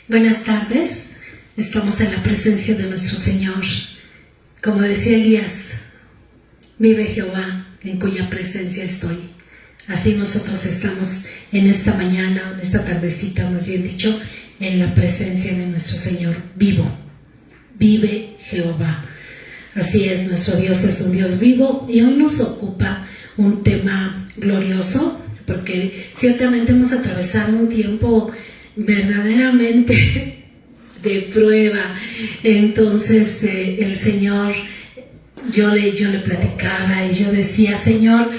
Buenas tardes, estamos en la presencia de nuestro Señor. Como decía Elías, vive Jehová, en cuya presencia estoy. Así nosotros estamos en esta mañana, en esta tardecita, más bien dicho, en la presencia de nuestro Señor vivo. Vive Jehová. Así es, nuestro Dios es un Dios vivo y hoy nos ocupa un tema glorioso, porque ciertamente hemos atravesado un tiempo verdaderamente de prueba. Entonces el Señor, yo le platicaba y yo decía, Señor,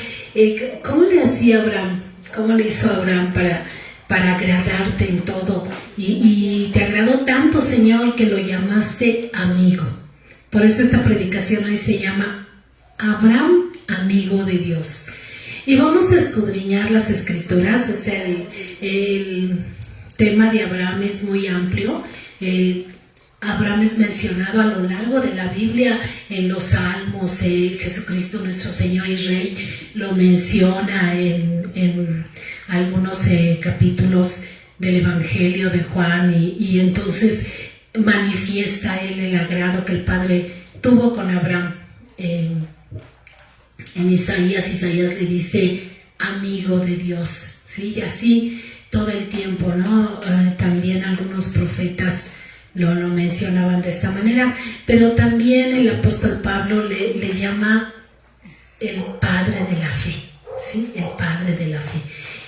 ¿cómo le hacía Abraham? ¿Cómo le hizo Abraham para agradarte en todo? Y te agradó tanto, Señor, que lo llamaste amigo. Por eso esta predicación hoy se llama Abraham, amigo de Dios. Y vamos a escudriñar las escrituras. O sea, el tema de Abraham es muy amplio. Abraham es mencionado a lo largo de la Biblia, en los Salmos. Jesucristo nuestro Señor y Rey lo menciona en algunos capítulos del Evangelio de Juan, y entonces manifiesta él el agrado que el Padre tuvo con Abraham. En Isaías le dice amigo de Dios, ¿sí? Y así todo el tiempo, ¿no? También algunos profetas lo mencionaban de esta manera, pero también el apóstol Pablo le llama el Padre de la fe, ¿sí? El Padre de la fe.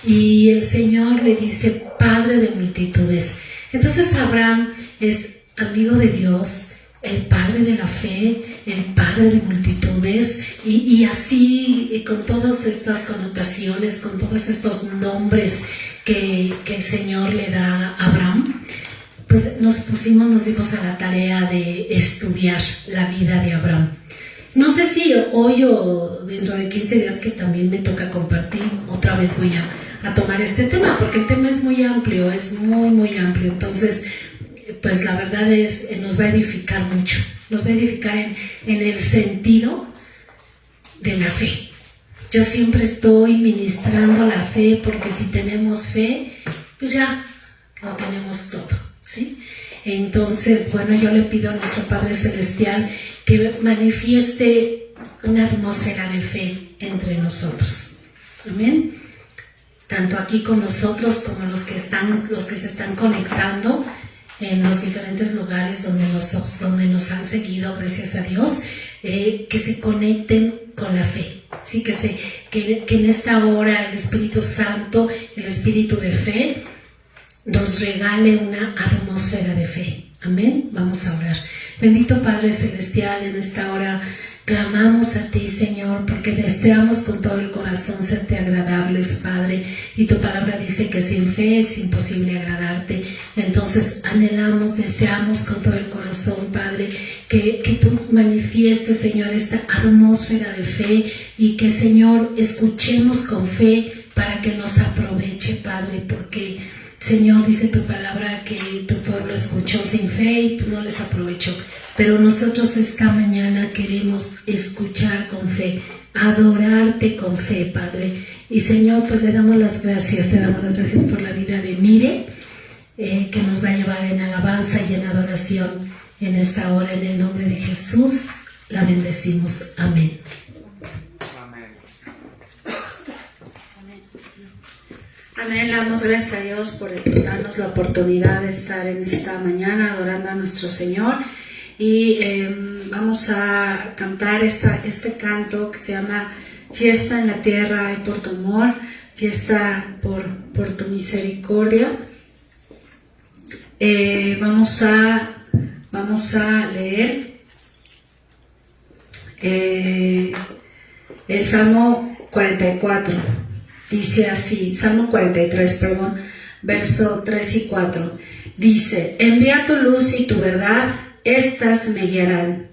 Y el Señor le dice Padre de multitudes. Entonces Abraham es amigo de Dios, el Padre de la fe, el Padre de multitudes, y así con todas estas connotaciones, con todos estos nombres que el Señor le da a Abraham, pues nos dimos a la tarea de estudiar la vida de Abraham. No sé si hoy o dentro de 15 días, que también me toca compartir, otra vez voy a tomar este tema, porque el tema es muy amplio, es muy amplio. Entonces, pues la verdad es, nos va a edificar mucho, nos va a edificar en el sentido de la fe. Yo siempre estoy ministrando la fe, porque si tenemos fe, pues ya lo tenemos todo, ¿sí? Entonces, bueno, yo le pido a nuestro Padre Celestial que manifieste una atmósfera de fe entre nosotros. Amén. Tanto aquí con nosotros como los que se están conectando en los diferentes lugares donde nos han seguido, gracias a Dios, que se conecten con la fe, ¿sí? Que en esta hora el Espíritu Santo, el Espíritu de fe, nos regale una atmósfera de fe. Amén. Vamos a orar. Bendito Padre Celestial, en esta hora clamamos a ti, Señor, porque deseamos con todo el corazón serte agradables, Padre, y tu palabra dice que sin fe es imposible agradarte. Entonces anhelamos, deseamos con todo el corazón, Padre, que tú manifiestes, Señor, esta atmósfera de fe, y que, Señor, escuchemos con fe para que nos aproveche, Padre, porque, Señor, dice tu palabra que tu pueblo escuchó sin fe y tú no les aprovechó. Pero nosotros esta mañana queremos escuchar con fe, adorarte con fe, Padre. Y, Señor, pues le damos las gracias, te damos las gracias por la vida de Mire, que nos va a llevar en alabanza y en adoración en esta hora. En el nombre de Jesús la bendecimos. Amén. Amén, le damos gracias a Dios por darnos la oportunidad de estar en esta mañana adorando a nuestro Señor. Y vamos a cantar este canto que se llama Fiesta en la tierra y por tu amor, fiesta por tu misericordia. Vamos a leer el Salmo 44. Dice así, Salmo 43, perdón, verso 3 y 4. Dice, envía tu luz y tu verdad, estas me guiarán.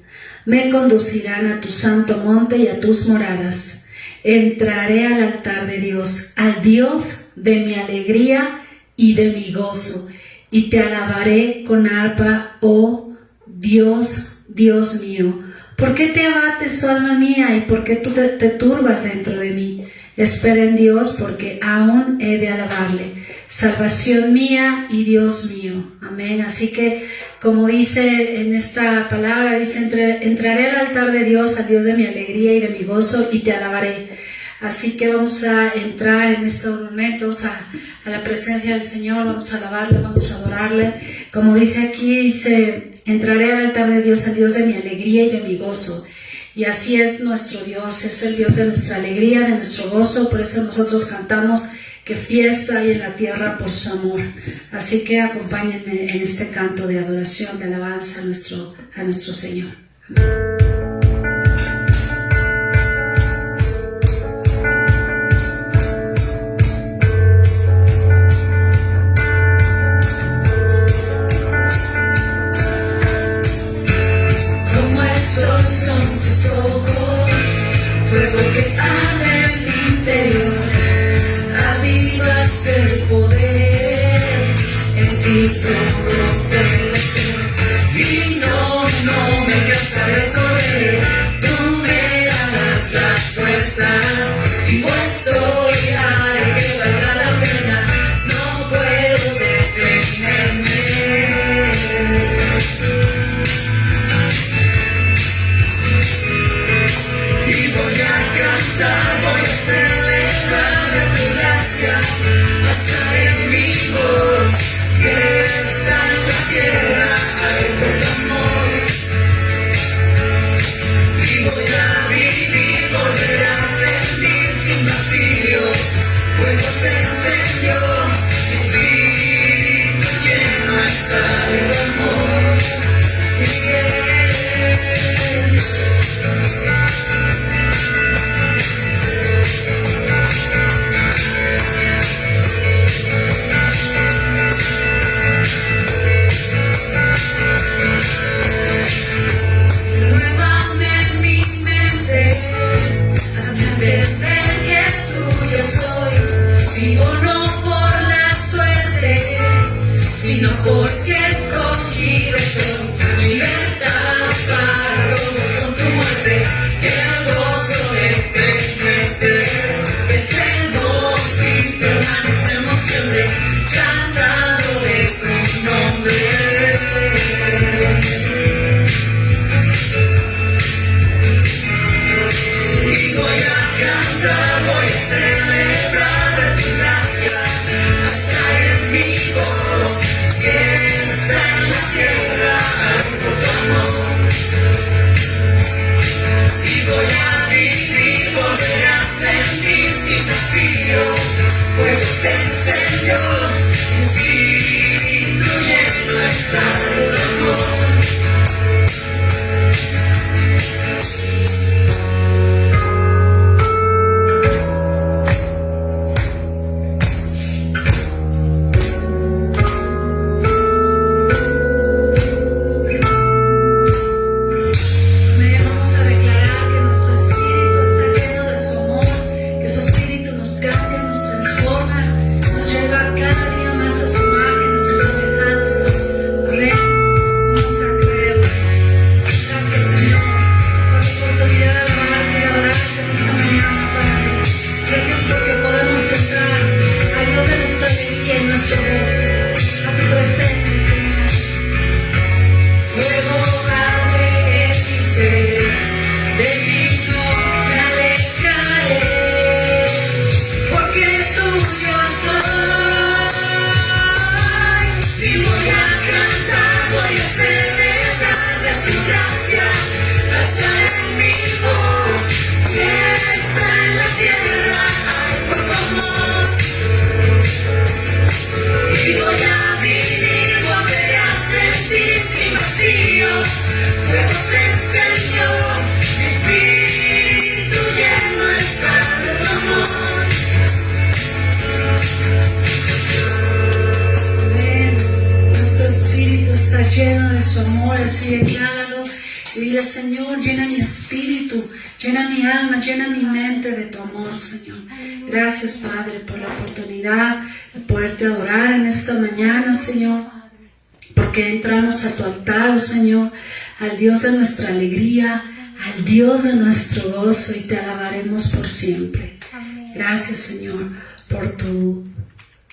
Me conducirán a tu santo monte y a tus moradas. Entraré al altar de Dios, al Dios de mi alegría y de mi gozo. Y te alabaré con arpa, oh Dios, Dios mío. ¿Por qué te abates, oh alma mía, y por qué tú te turbas dentro de mí? Espera en Dios, porque aún he de alabarle. salvación mía y Dios mío. Amén. Así que, como dice en esta palabra, dice, entraré al altar de Dios, al Dios de mi alegría y de mi gozo, y te alabaré. Así que vamos a entrar en estos momentos a la presencia del Señor, vamos a alabarle, vamos a adorarle. Como dice aquí, dice, entraré al altar de Dios, al Dios de mi alegría y de mi gozo. Y así es nuestro Dios, es el Dios de nuestra alegría, de nuestro gozo. Por eso nosotros cantamos que fiesta hay en la tierra por su amor. Así que acompáñenme en este canto de adoración, de alabanza a nuestro Señor. Son tus ojos, fuego que arde en mi interior, avivaste el poder, en ti todo puede ser, y no me cansaré de correr, tú me darás las fuerzas, y puesto y haré que valga la pena, no puedo detenerme. Voy a celebrar de tu gracia, alzaré mi voz, que está en la tierra, algo de amor. Y voy a vivir, volver a sentir sin vacío, fuego se encendió, mi espíritu lleno está de tu amor. Entender que tuyo soy, vivo no por la suerte, sino porque escogido soy. Libertad para todos con tu muerte, el gozo de tenerte. Vencemos y permanecemos siempre, cantando de tu nombre. Voy a celebrar de tu gracia, alzaré mi voz, que está en la tierra, por tu amor. Y voy a vivir, volver a sentir sin vacío, fuego se encendió, mi espíritu lleno está de tu amor. Lleno de su amor, así decláralo y dile: Señor, llena mi espíritu, llena mi alma, llena mi mente de tu amor, Señor. Gracias, Padre, por la oportunidad de poderte adorar en esta mañana, Señor, porque entramos a tu altar, oh Señor, al Dios de nuestra alegría, al Dios de nuestro gozo, y te alabaremos por siempre. Gracias, Señor, por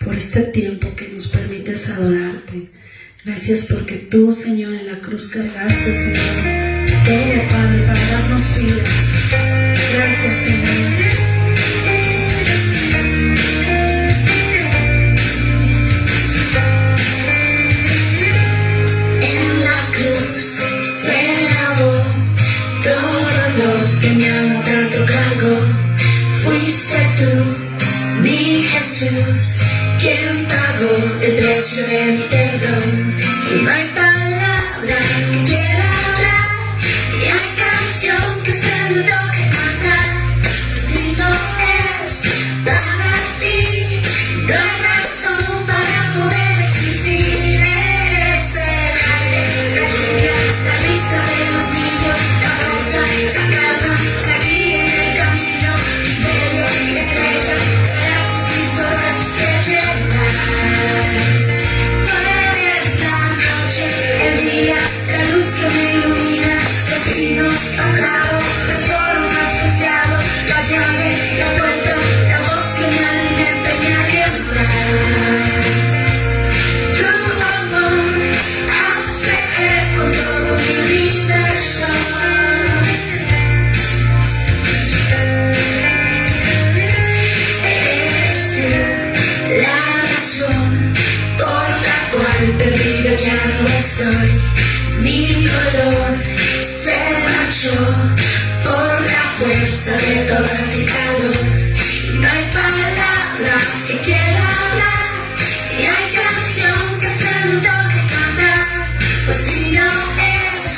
por este tiempo que nos permites adorarte. Gracias porque tú, Señor, en la cruz cargaste, Señor, todo, Padre, para darnos vida. Gracias, Señor. Tenía tanto cargo, fuiste tú, mi Jesús, quien pagó el precio de mi perdón. Y no hay palabras que quiera hablar, y hay canción que se me toque cantar. Si no es para ti, no hay razón para poder existir. Eres el aire, la lluvia, la risa de los niños, la fuerza, la calma, la guía en el camino, misterios y estrellas, galaxias y soles que llenan. Eres la noche, el día, la luz que me ilumina, destino, pasado, tesoro más preciado, la llave, la puerta, la voz que me alimenta y me alienta. Tu amor hace eco en todo mi universo. Eres la razón por la cual perdido ya no estoy. Mi dolor se marchó por la fuerza de todo este calor. Y no hay palabras que quiera hablar, y hay canción que se me toque cantar. Pues si no es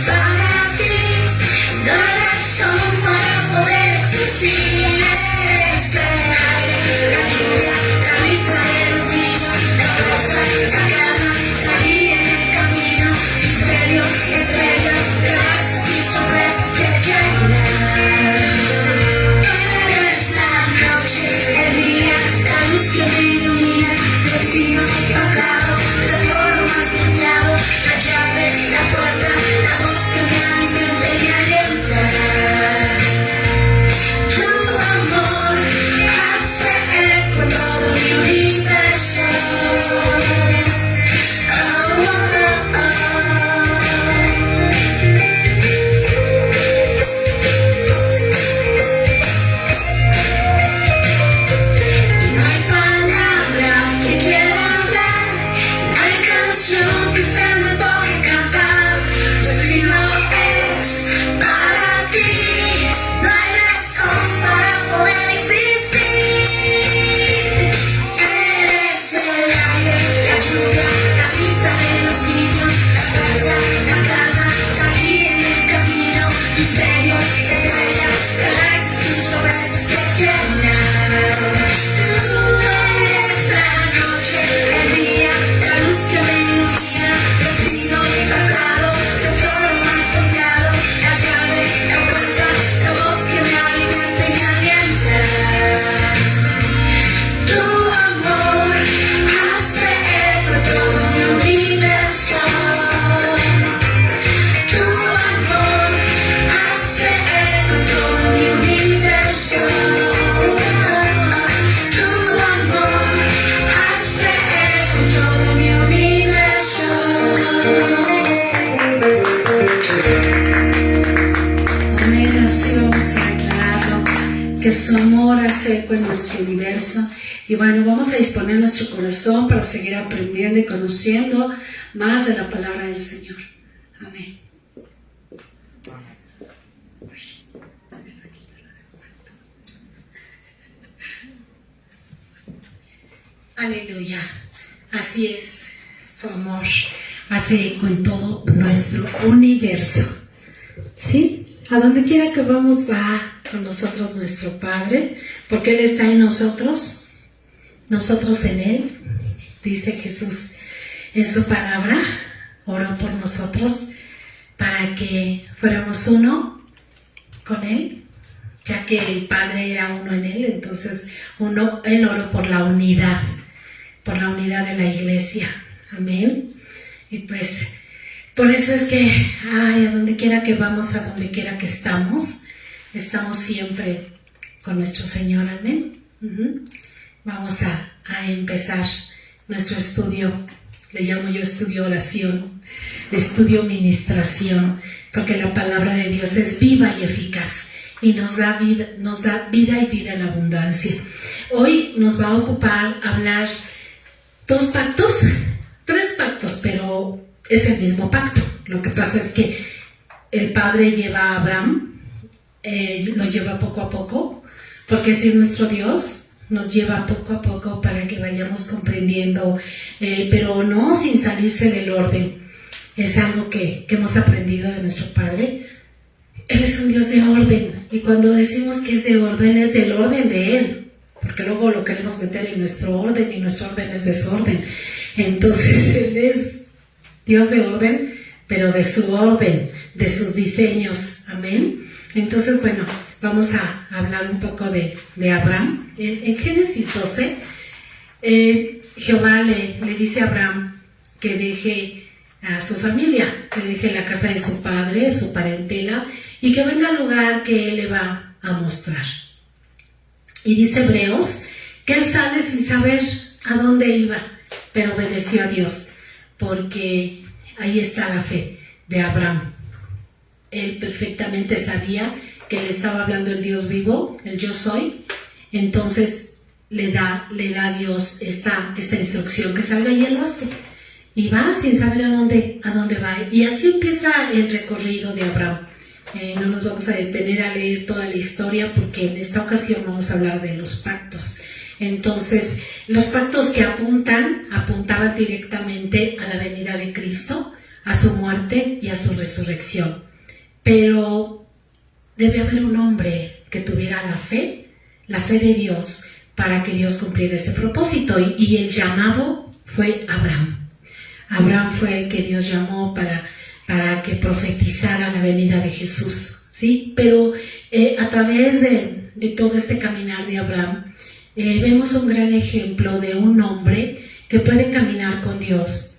para ti, no hay razón para poder existir. Eres el aire, la lluvia, la risa de los niños, la fuerza, la calma, la guía en el camino, misterios, estrellas, galaxias y sorpresas que llenan. Eres la noche, el día, la luz que me ilumina, destino, pasado, tesoro más preciado, la llave, la puerta, la voz que me alimenta y me alienta. Tu amor hace eco en todo mi universo. Oh, oh, Y no hay palabras que quiera hablar, no hay canción que se me pueda cantar. Pues si no es para ti, no hay razón para poder existir. Eres el aire, la lluvia, la risa de los niños, la fuerza, la calma, la guía en el camino, misterios, estrellas, galaxias y sorpresas que llenan. Tú eres la noche, el día, la luz que me ilumina, destino, pasado, tesoro más preciado, la llave, la puerta, la voz que me alimenta y me alienta. Tu amor hace eco en todo mi universo. Tu amor hace eco en todo mi universo. Tu amor hace eco en todo mi universo. Amén, así vamos a declararlo, que su amor hace eco en nuestro universo. Y bueno, vamos a disponer nuestro corazón para seguir aprendiendo y conociendo más de la palabra del Señor. Amén. Aleluya. Así es, su amor hace eco en todo nuestro universo. ¿Sí? A donde quiera que vamos va con nosotros nuestro Padre, porque Él está en nosotros, nosotros en Él. Dice Jesús en su palabra, oró por nosotros para que fuéramos uno con Él, ya que el Padre era uno en Él. Entonces Él oró por la unidad de la iglesia. Amén. Y pues por eso es que a donde quiera que vamos, a donde quiera que estamos siempre con nuestro Señor. Amén. Vamos a a empezar nuestro estudio. Le llamo yo estudio oración, estudio ministración, porque la palabra de Dios es viva y eficaz y nos da vida y vida en abundancia. Hoy nos va a ocupar hablar tres pactos, pero es el mismo pacto. Lo que pasa es que el Padre lleva a Abraham, lo lleva poco a poco, porque así es nuestro Dios. Nos lleva poco a poco para que vayamos comprendiendo, pero no sin salirse del orden. Es algo que hemos aprendido de nuestro Padre. Él es un Dios de orden, y cuando decimos que es de orden, es del orden de Él, porque luego lo queremos meter en nuestro orden y nuestro orden es desorden. Entonces Él es Dios de orden, pero de su orden, de sus diseños. Amén. Entonces, bueno, vamos a hablar un poco de Abraham. En Génesis 12, Jehová le dice a Abraham que deje a su familia, que deje la casa de su padre, su parentela, y que venga al lugar que él le va a mostrar. Y dice Hebreos que él sale sin saber a dónde iba, pero obedeció a Dios, porque ahí está la fe de Abraham. Él perfectamente sabía que le estaba hablando el Dios vivo, el yo soy. Entonces le da a Dios esta instrucción, que salga, y él lo hace. Y va sin saber a dónde va. Y así empieza el recorrido de Abraham. No nos vamos a detener a leer toda la historia, porque en esta ocasión vamos a hablar de los pactos. Entonces, los pactos que apuntaban directamente a la venida de Cristo, a su muerte y a su resurrección. Pero debe haber un hombre que tuviera la fe de Dios, para que Dios cumpliera ese propósito. Y el llamado fue Abraham. Abraham fue el que Dios llamó para que profetizara la venida de Jesús, ¿sí? Pero a través de todo este caminar de Abraham, vemos un gran ejemplo de un hombre que puede caminar con Dios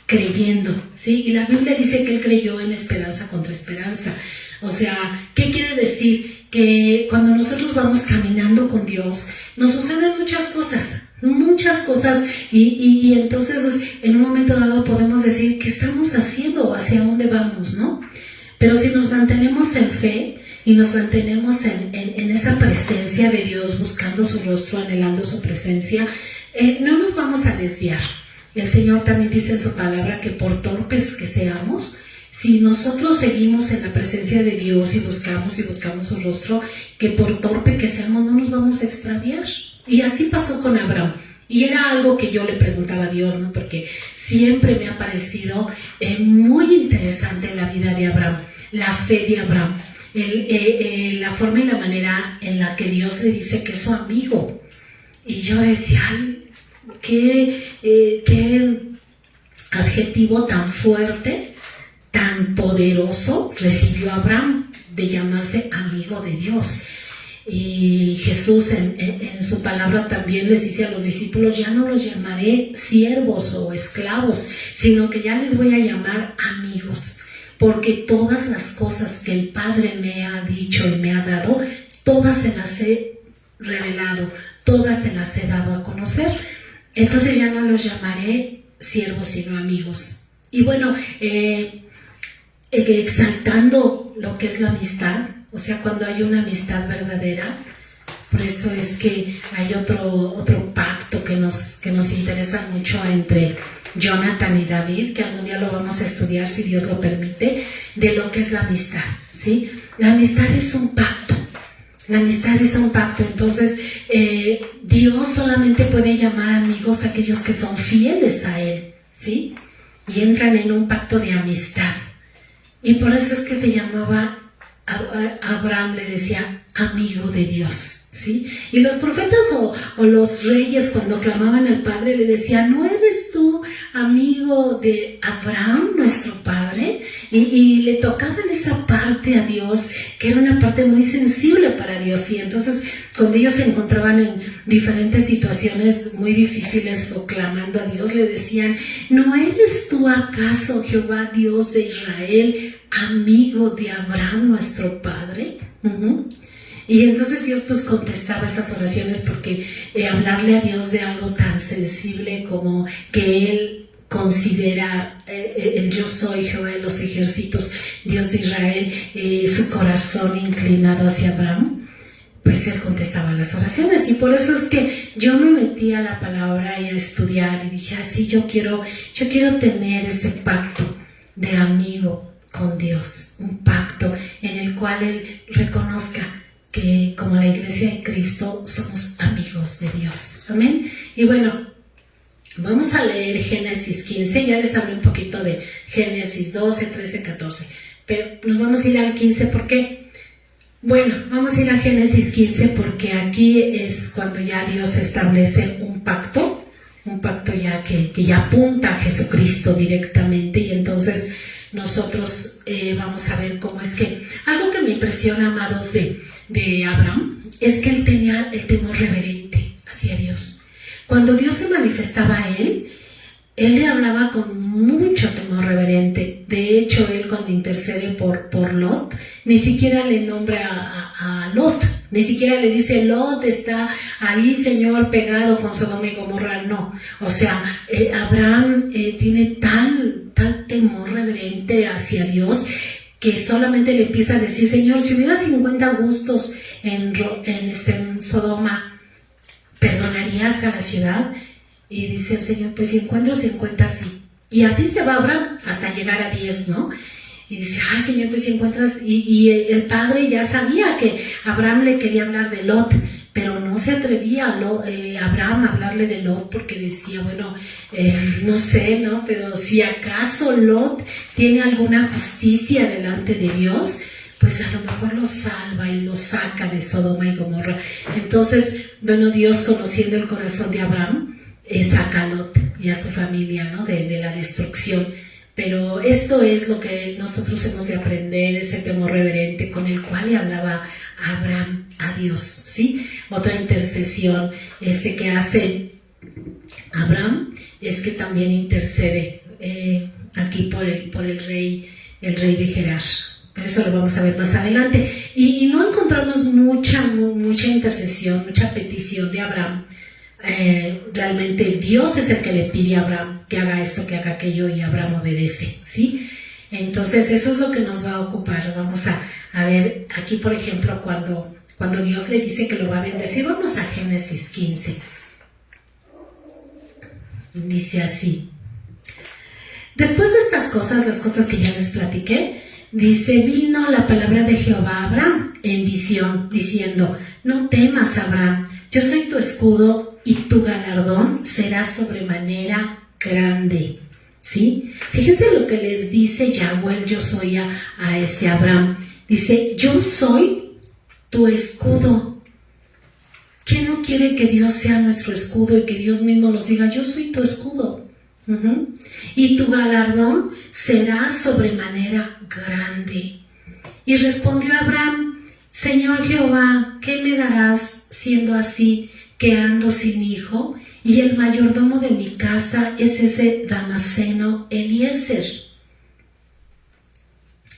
creyendo, ¿sí? Y la Biblia dice que él creyó en esperanza contra esperanza. O sea, ¿qué quiere decir? Que cuando nosotros vamos caminando con Dios, nos suceden muchas cosas, y entonces en un momento dado podemos decir, ¿qué estamos haciendo? ¿Hacia dónde vamos? ¿No? Pero si nos mantenemos en fe y nos mantenemos en esa presencia de Dios, buscando su rostro, anhelando su presencia, no nos vamos a desviar. El Señor también dice en su palabra que por torpes que seamos, si nosotros seguimos en la presencia de Dios y buscamos su rostro, que por torpe que seamos no nos vamos a extraviar. Y así pasó con Abraham. Y era algo que yo le preguntaba a Dios, ¿no? Porque siempre me ha parecido muy interesante la vida de Abraham, la fe de Abraham, la forma y la manera en la que Dios le dice que es su amigo. Y yo decía, ay, qué adjetivo tan fuerte, tan poderoso recibió Abraham, de llamarse amigo de Dios. Y Jesús en su palabra también les dice a los discípulos, ya no los llamaré siervos o esclavos, sino que ya les voy a llamar amigos, porque todas las cosas que el Padre me ha dicho y me ha dado, todas se las he revelado, todas se las he dado a conocer. Entonces ya no los llamaré siervos, sino amigos. Y bueno, exaltando lo que es la amistad, o sea, cuando hay una amistad verdadera. Por eso es que hay otro pacto que nos interesa mucho entre Jonathan y David, que algún día lo vamos a estudiar, si Dios lo permite, de lo que es la amistad, ¿sí? La amistad es un pacto. La amistad es un pacto. Entonces, Dios solamente puede llamar amigos a aquellos que son fieles a Él, ¿sí? Y entran en un pacto de amistad. Y por eso es que se llamaba, Abraham le decía amigo de Dios, ¿sí? Y los profetas o los reyes, cuando clamaban al Padre, le decían, ¿no eres tú amigo de Abraham, nuestro padre? Y le tocaban esa parte a Dios, que era una parte muy sensible para Dios. Y entonces, cuando ellos se encontraban en diferentes situaciones muy difíciles o clamando a Dios, le decían, ¿no eres tú acaso, Jehová Dios de Israel, amigo de Abraham, nuestro padre? Y entonces Dios pues contestaba esas oraciones porque hablarle a Dios de algo tan sensible como que Él considera el yo soy, Jehová de los ejércitos, Dios de Israel, su corazón inclinado hacia Abraham, pues Él contestaba las oraciones. Y por eso es que yo me metí a la palabra y a estudiar y dije, así yo quiero tener ese pacto de amigo con Dios, un pacto en el cual Él reconozca que como la iglesia de Cristo somos amigos de Dios. Amén. Y bueno, vamos a leer Génesis 15, ya les hablé un poquito de Génesis 12, 13, 14, pero nos vamos a ir al 15, ¿por qué? Bueno, vamos a ir a Génesis 15 porque aquí es cuando ya Dios establece un pacto ya que ya apunta a Jesucristo directamente, y entonces nosotros vamos a ver cómo es que, algo que me impresiona, amados, de Abraham, es que él tenía el temor reverente hacia Dios. Cuando Dios se manifestaba a él le hablaba con mucho temor reverente. De hecho, él cuando intercede por Lot, ni siquiera le nombra a Lot, ni siquiera le dice, Lot está ahí, Señor, pegado con Sodoma y Gomorra, no. O sea, Abraham tiene tal temor reverente hacia Dios que solamente le empieza a decir, Señor, si hubiera 50 gustos en Sodoma, ¿perdonarías a la ciudad? Y dice el Señor, pues si encuentro 50, sí. Y así se va Abraham hasta llegar a 10, ¿no? Y dice, ay, Señor, pues si encuentras... Y el padre ya sabía que Abraham le quería hablar de Lot, pero no se atrevía Abraham a hablarle de Lot porque decía, bueno, no sé, ¿no? Pero si acaso Lot tiene alguna justicia delante de Dios, pues a lo mejor lo salva y lo saca de Sodoma y Gomorra. Entonces, bueno, Dios, conociendo el corazón de Abraham, saca a Lot y a su familia, ¿no? de la destrucción. Pero esto es lo que nosotros hemos de aprender, ese temor reverente con el cual le hablaba Abraham a Dios, ¿sí? Otra intercesión que hace Abraham es que también intercede aquí por el rey de Gerar. Pero eso lo vamos a ver más adelante. Y no encontramos mucha intercesión, mucha petición de Abraham. Realmente Dios es el que le pide a Abraham que haga esto, que haga aquello, y Abraham obedece, ¿sí? Entonces eso es lo que nos va a ocupar. Vamos a ver aquí, por ejemplo, cuando Dios le dice que lo va a bendecir. Vamos a Génesis 15. Dice así: después de estas cosas, las cosas que ya les platiqué, dice, vino la palabra de Jehová a Abraham en visión, diciendo, no temas, Abraham, yo soy tu escudo y tu galardón será sobremanera grande. ¿Sí? Fíjense lo que les dice Yahweh, yo soy a Abraham. Dice, yo soy tu escudo. ¿Quién no quiere que Dios sea nuestro escudo y que Dios mismo nos diga, yo soy tu escudo? Y tu galardón será sobremanera grande. Y respondió Abraham, Señor Jehová, ¿qué me darás siendo así que ando sin hijo? Y el mayordomo de mi casa es ese Damaseno Eliezer.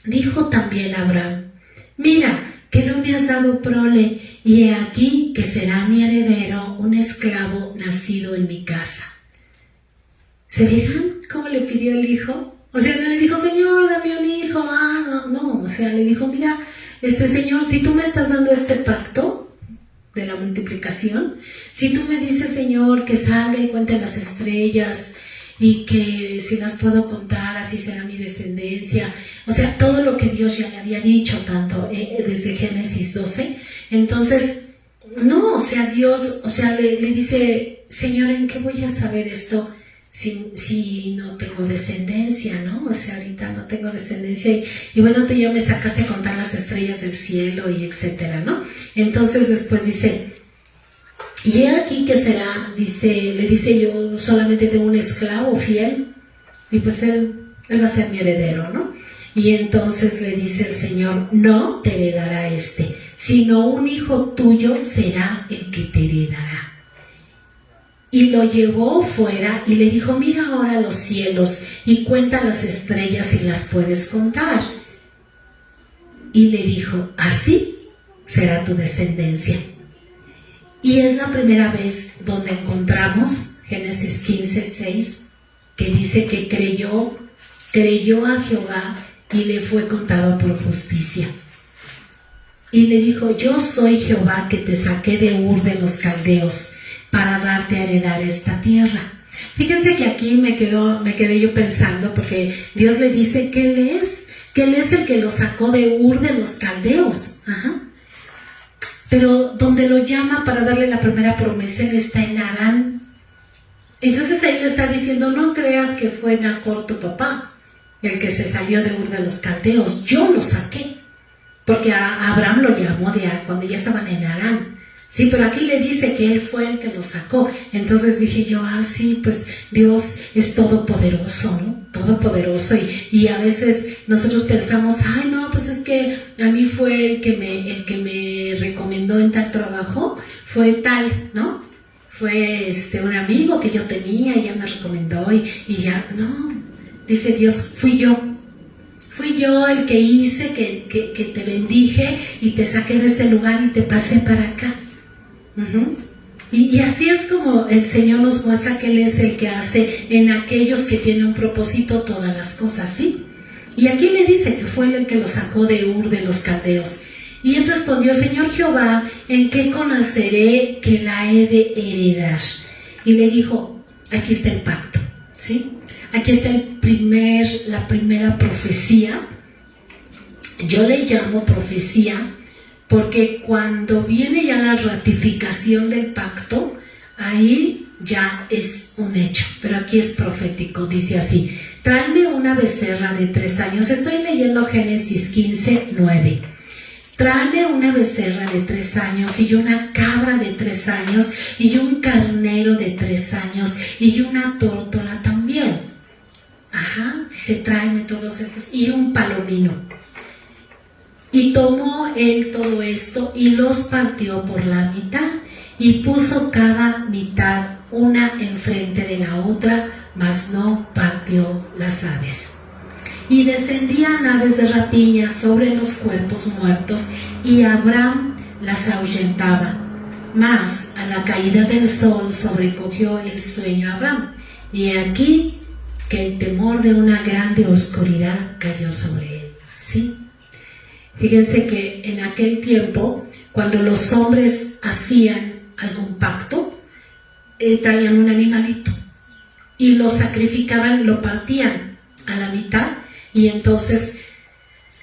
Dijo también Abraham, mira, que no me has dado prole, y he aquí que será mi heredero un esclavo nacido en mi casa. ¿Se fijan cómo le pidió el hijo? O sea, no le dijo, Señor, dame un hijo. No, o sea, le dijo, mira, Señor, si tú me estás dando este pacto de la multiplicación, si tú me dices, Señor, que salga y cuente las estrellas, y que si las puedo contar, así será mi descendencia. O sea, todo lo que Dios ya le había dicho, tanto desde Génesis 12. Entonces, no, o sea, Dios, o sea, le dice, Señor, ¿en qué voy a saber esto si no tengo descendencia, ¿no? O sea, ahorita no tengo descendencia y bueno, tú ya me sacaste a contar las estrellas del cielo y etcétera, ¿no? Entonces después dice, y he aquí que será, le dice, yo solamente tengo un esclavo fiel y pues él va a ser mi heredero, ¿no? Y entonces le dice el Señor, no te heredará sino un hijo tuyo será el que te heredará. Y lo llevó fuera y le dijo, mira ahora los cielos y cuenta las estrellas si las puedes contar. Y le dijo, ¿así? será tu descendencia. Y es la primera vez donde encontramos Génesis 15:6, que dice que creyó a Jehová y le fue contado por justicia. Y le dijo: yo soy Jehová que te saqué de Ur de los Caldeos para darte a heredar esta tierra. Fíjense que aquí me quedé yo pensando, porque Dios le dice que Él es el que lo sacó de Ur de los Caldeos. Ajá. Pero donde lo llama para darle la primera promesa, Él está en Harán. Entonces ahí le está diciendo: no creas que fue Nacor tu papá el que se salió de Ur de los Caldeos, yo lo saqué. Porque a Abraham lo llamó cuando ya estaban en Harán. Sí, pero aquí le dice que Él fue el que lo sacó. Entonces dije yo: sí, pues Dios es todopoderoso, ¿no? Todopoderoso. Y a veces nosotros pensamos: ay, no, pues es que a mí fue el que me recomendó en tal trabajo, fue tal, ¿no? Fue un amigo que yo tenía y ya me recomendó y ya, no. Dice Dios: fui yo el que hice, que te bendije y te saqué de este lugar y te pasé para acá. Uh-huh. Y así es como el Señor nos muestra que Él es el que hace en aquellos que tienen un propósito todas las cosas, ¿sí? Y aquí le dice que fue Él el que lo sacó de Ur de los Caldeos. Y Él respondió: Señor Jehová, ¿en qué conoceré que la he de heredar? Y le dijo: aquí está el pacto, ¿sí? Aquí está la primera profecía. Yo le llamo profecía porque cuando viene ya la ratificación del pacto, ahí ya es un hecho, pero aquí es profético. Dice así: tráeme una becerra de 3 años. Estoy leyendo Génesis 15:9. Tráeme una becerra de 3 años y una cabra de 3 años y un carnero de 3 años y una tórtola también. Ajá, dice: tráeme todos estos y un palomino. Y tomó él todo esto y los partió por la mitad y puso cada mitad una enfrente de la otra, mas no partió las aves. Y descendían aves de rapiña sobre los cuerpos muertos y Abraham las ahuyentaba. Mas a la caída del sol sobrecogió el sueño a Abraham, y aquí que el temor de una grande oscuridad cayó sobre él. ¿Sí? Fíjense que en aquel tiempo, cuando los hombres hacían algún pacto, traían un animalito y lo sacrificaban, lo partían a la mitad, y entonces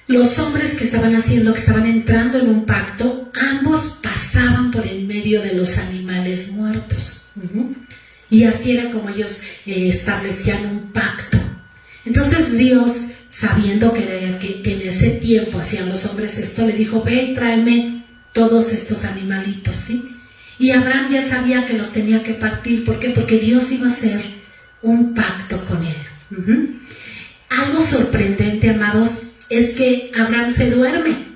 los hombres que estaban entrando en un pacto, ambos pasaban por en medio de los animales muertos. Uh-huh. Y así era como ellos establecían un pacto. Entonces Dios, sabiendo que en ese tiempo hacían los hombres esto, le dijo: ve y tráeme todos estos animalitos, ¿sí? Y Abraham ya sabía que los tenía que partir. ¿Por qué? Porque Dios iba a hacer un pacto con él. Uh-huh. Algo sorprendente, amados, es que Abraham se duerme.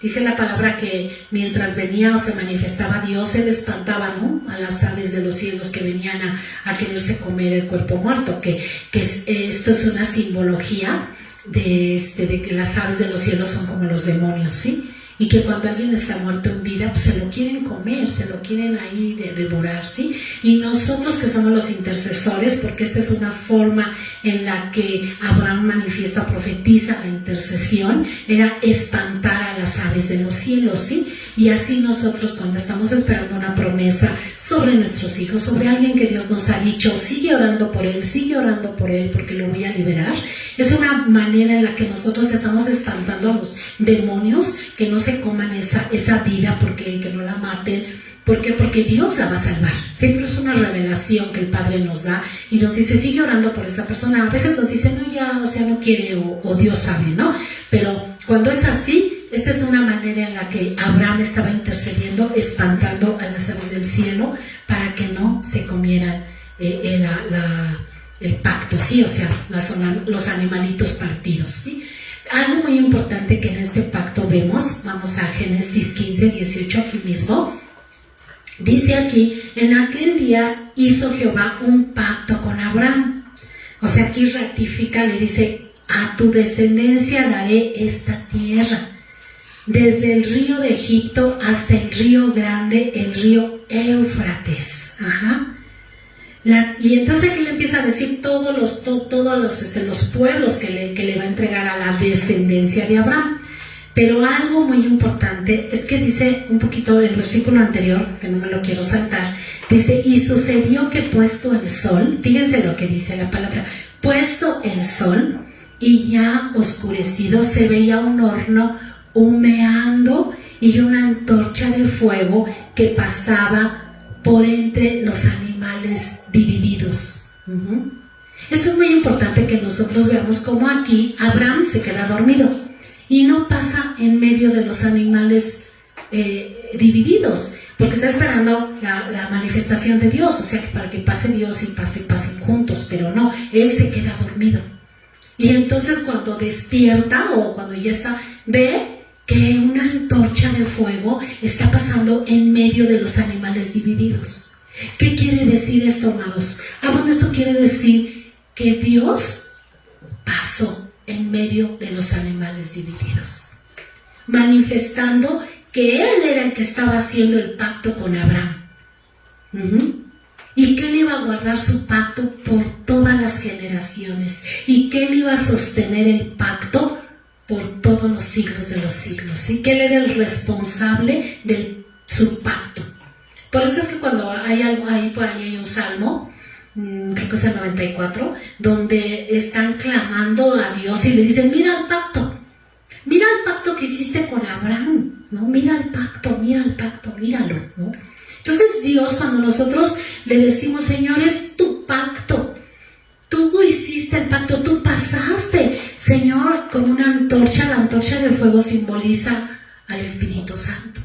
Dice la palabra que mientras venía o se manifestaba Dios, él espantaba, ¿no?, a las aves de los cielos que venían a quererse comer el cuerpo muerto, que esto es una simbología de que las aves de los cielos son como los demonios, ¿sí? Y que cuando alguien está muerto en vida, pues se lo quieren comer, se lo quieren ahí devorar, ¿sí? Y nosotros que somos los intercesores, porque esta es una forma en la que Abraham manifiesta, profetiza la intercesión, era espantar a las aves de los cielos, ¿sí? Y así nosotros, cuando estamos esperando una promesa sobre nuestros hijos, sobre alguien que Dios nos ha dicho: sigue orando por él porque lo voy a liberar, es una manera en la que nosotros estamos espantando a los demonios que no se coman esa vida, que no la maten. ¿Por qué? Porque Dios la va a salvar. Siempre es una revelación que el Padre nos da y nos dice: sigue orando por esa persona. A veces nos dice: no, ya, o sea, no quiere, o Dios sabe, ¿no? Pero cuando es así, esta es una manera en la que Abraham estaba intercediendo, espantando a las aves del cielo para que no se comieran el pacto, ¿sí? O sea, los animalitos partidos, ¿sí? Algo muy importante que en este pacto vemos, vamos a Génesis 15:18, aquí mismo, dice aquí: en aquel día hizo Jehová un pacto con Abraham. O sea, aquí ratifica, le dice: a tu descendencia daré esta tierra. desde el río de Egipto hasta el río grande, el río Éufrates. Ajá. Y entonces aquí le empieza a decir todos los pueblos que le va a entregar a la descendencia de Abraham. Pero algo muy importante es que dice un poquito el versículo anterior, que no me lo quiero saltar, dice, y sucedió que puesto el sol, fíjense lo que dice la palabra, puesto el sol y ya oscurecido, se veía un horno humeando y una antorcha de fuego que pasaba por entre los animales divididos. Eso es muy importante que nosotros veamos cómo aquí Abraham se queda dormido y no pasa en medio de los animales divididos, porque está esperando la manifestación de Dios, o sea que para que pase Dios y pasen juntos, pero no, él se queda dormido. Y entonces cuando despierta o cuando ya está, ve que una antorcha de fuego está pasando en medio de los animales divididos. ¿Qué quiere decir esto, amados? Bueno, esto quiere decir que Dios pasó en medio de los animales divididos, manifestando que Él era el que estaba haciendo el pacto con Abraham. Y que Él iba a guardar su pacto por todas las generaciones. Y que Él iba a sostener el pacto por todos los siglos de los siglos, y que Él era el responsable de su pacto. Por eso es que cuando hay algo ahí, por ahí hay un salmo, creo que es el 94, donde están clamando a Dios y le dicen, mira el pacto que hiciste con Abraham, ¿no? Mira el pacto, míralo, ¿no? Entonces Dios, cuando nosotros le decimos, Señor, es tu pacto, tú hiciste el pacto, tú pasaste, Señor, con una antorcha. La antorcha de fuego simboliza al Espíritu Santo.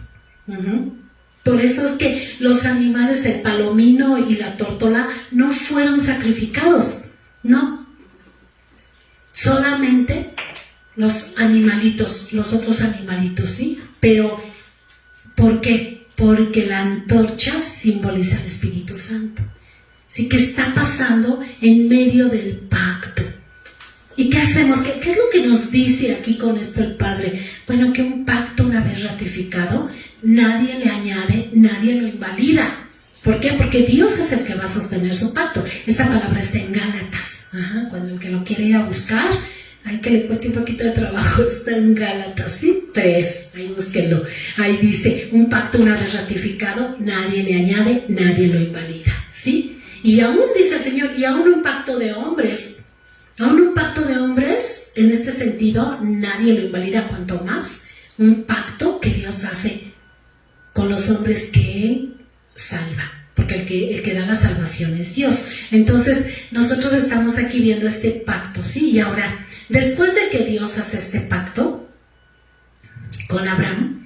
Por eso es que los animales, el palomino y la tórtola, no fueron sacrificados, no. Solamente los animalitos, los otros animalitos, ¿sí? Pero, ¿por qué? Porque la antorcha simboliza al Espíritu Santo. Así que está pasando en medio del pacto. ¿Y qué hacemos? ¿Qué es lo que nos dice aquí con esto el Padre? Bueno, que un pacto una vez ratificado, nadie le añade, nadie lo invalida. ¿Por qué? Porque Dios es el que va a sostener su pacto. Esta palabra está en Gálatas. Cuando el que lo quiere ir a buscar, hay que le cueste un poquito de trabajo, está en Gálatas, ¿sí? 3, ahí búsquenlo. Ahí dice, un pacto una vez ratificado, nadie le añade, nadie lo invalida, ¿sí? Y aún dice el Señor, y aún un pacto de hombres, en este sentido, nadie lo invalida, cuanto más un pacto que Dios hace con los hombres que Él salva, porque el que da la salvación es Dios. Entonces, nosotros estamos aquí viendo este pacto, ¿sí? Y ahora, después de que Dios hace este pacto con Abraham,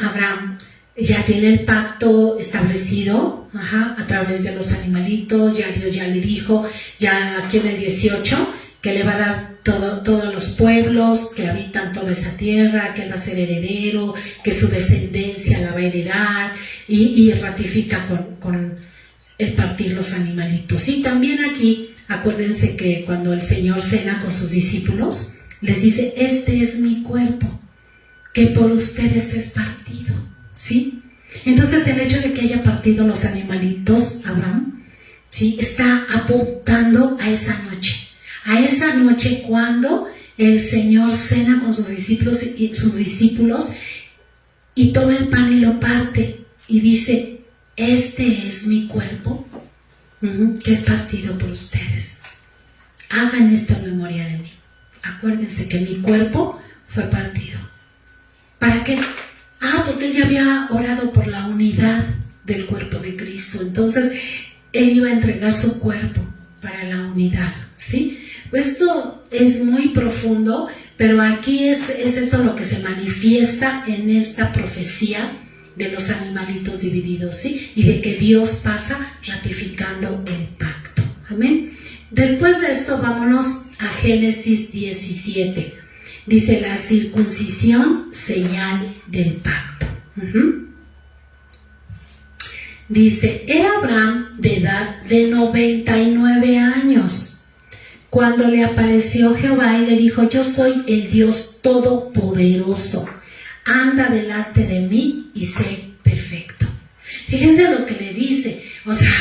Abraham ya tiene el pacto establecido a través de los animalitos. Ya Dios ya le dijo, ya aquí en el 18, que le va a dar todos los pueblos que habitan toda esa tierra, que él va a ser heredero, que su descendencia la va a heredar, y ratifica con el partir los animalitos. Y también aquí, acuérdense que cuando el Señor cena con sus discípulos, les dice, este es mi cuerpo, que por ustedes es partido, ¿sí? Entonces el hecho de que haya partido los animalitos, Abraham, ¿sí?, está apuntando a esa noche cuando el Señor cena con sus discípulos y toma el pan y lo parte y dice, este es mi cuerpo, que es partido por ustedes. Hagan esto en memoria de mí. Acuérdense que mi cuerpo fue partido. ¿Para qué? Porque él ya había orado por la unidad del cuerpo de Cristo. Entonces, él iba a entregar su cuerpo para la unidad, ¿sí? Esto es muy profundo, pero aquí es esto lo que se manifiesta en esta profecía de los animalitos divididos, ¿sí? Y de que Dios pasa ratificando el pacto. Amén. Después de esto, vámonos a Génesis 17. Dice, la circuncisión, señal del pacto. Dice, era Abraham de edad de 99 años cuando le apareció Jehová y le dijo, yo soy el Dios todopoderoso. anda delante de mí y sé perfecto. Fíjense lo que le dice, o sea,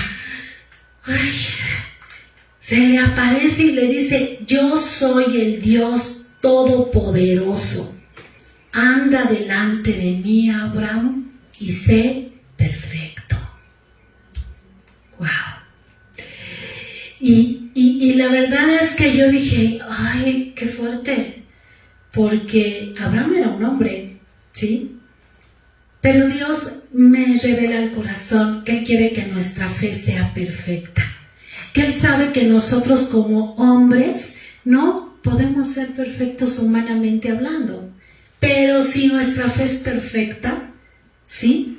se le aparece y le dice, yo soy el Dios Todopoderoso, anda delante de mí, Abraham, y sé perfecto. Wow. Y la verdad es que yo dije, ay, qué fuerte, porque Abraham era un hombre, ¿sí? Pero Dios me revela al corazón que Él quiere que nuestra fe sea perfecta, que Él sabe que nosotros como hombres no podemos ser perfectos humanamente hablando, pero si nuestra fe es perfecta, ¿sí?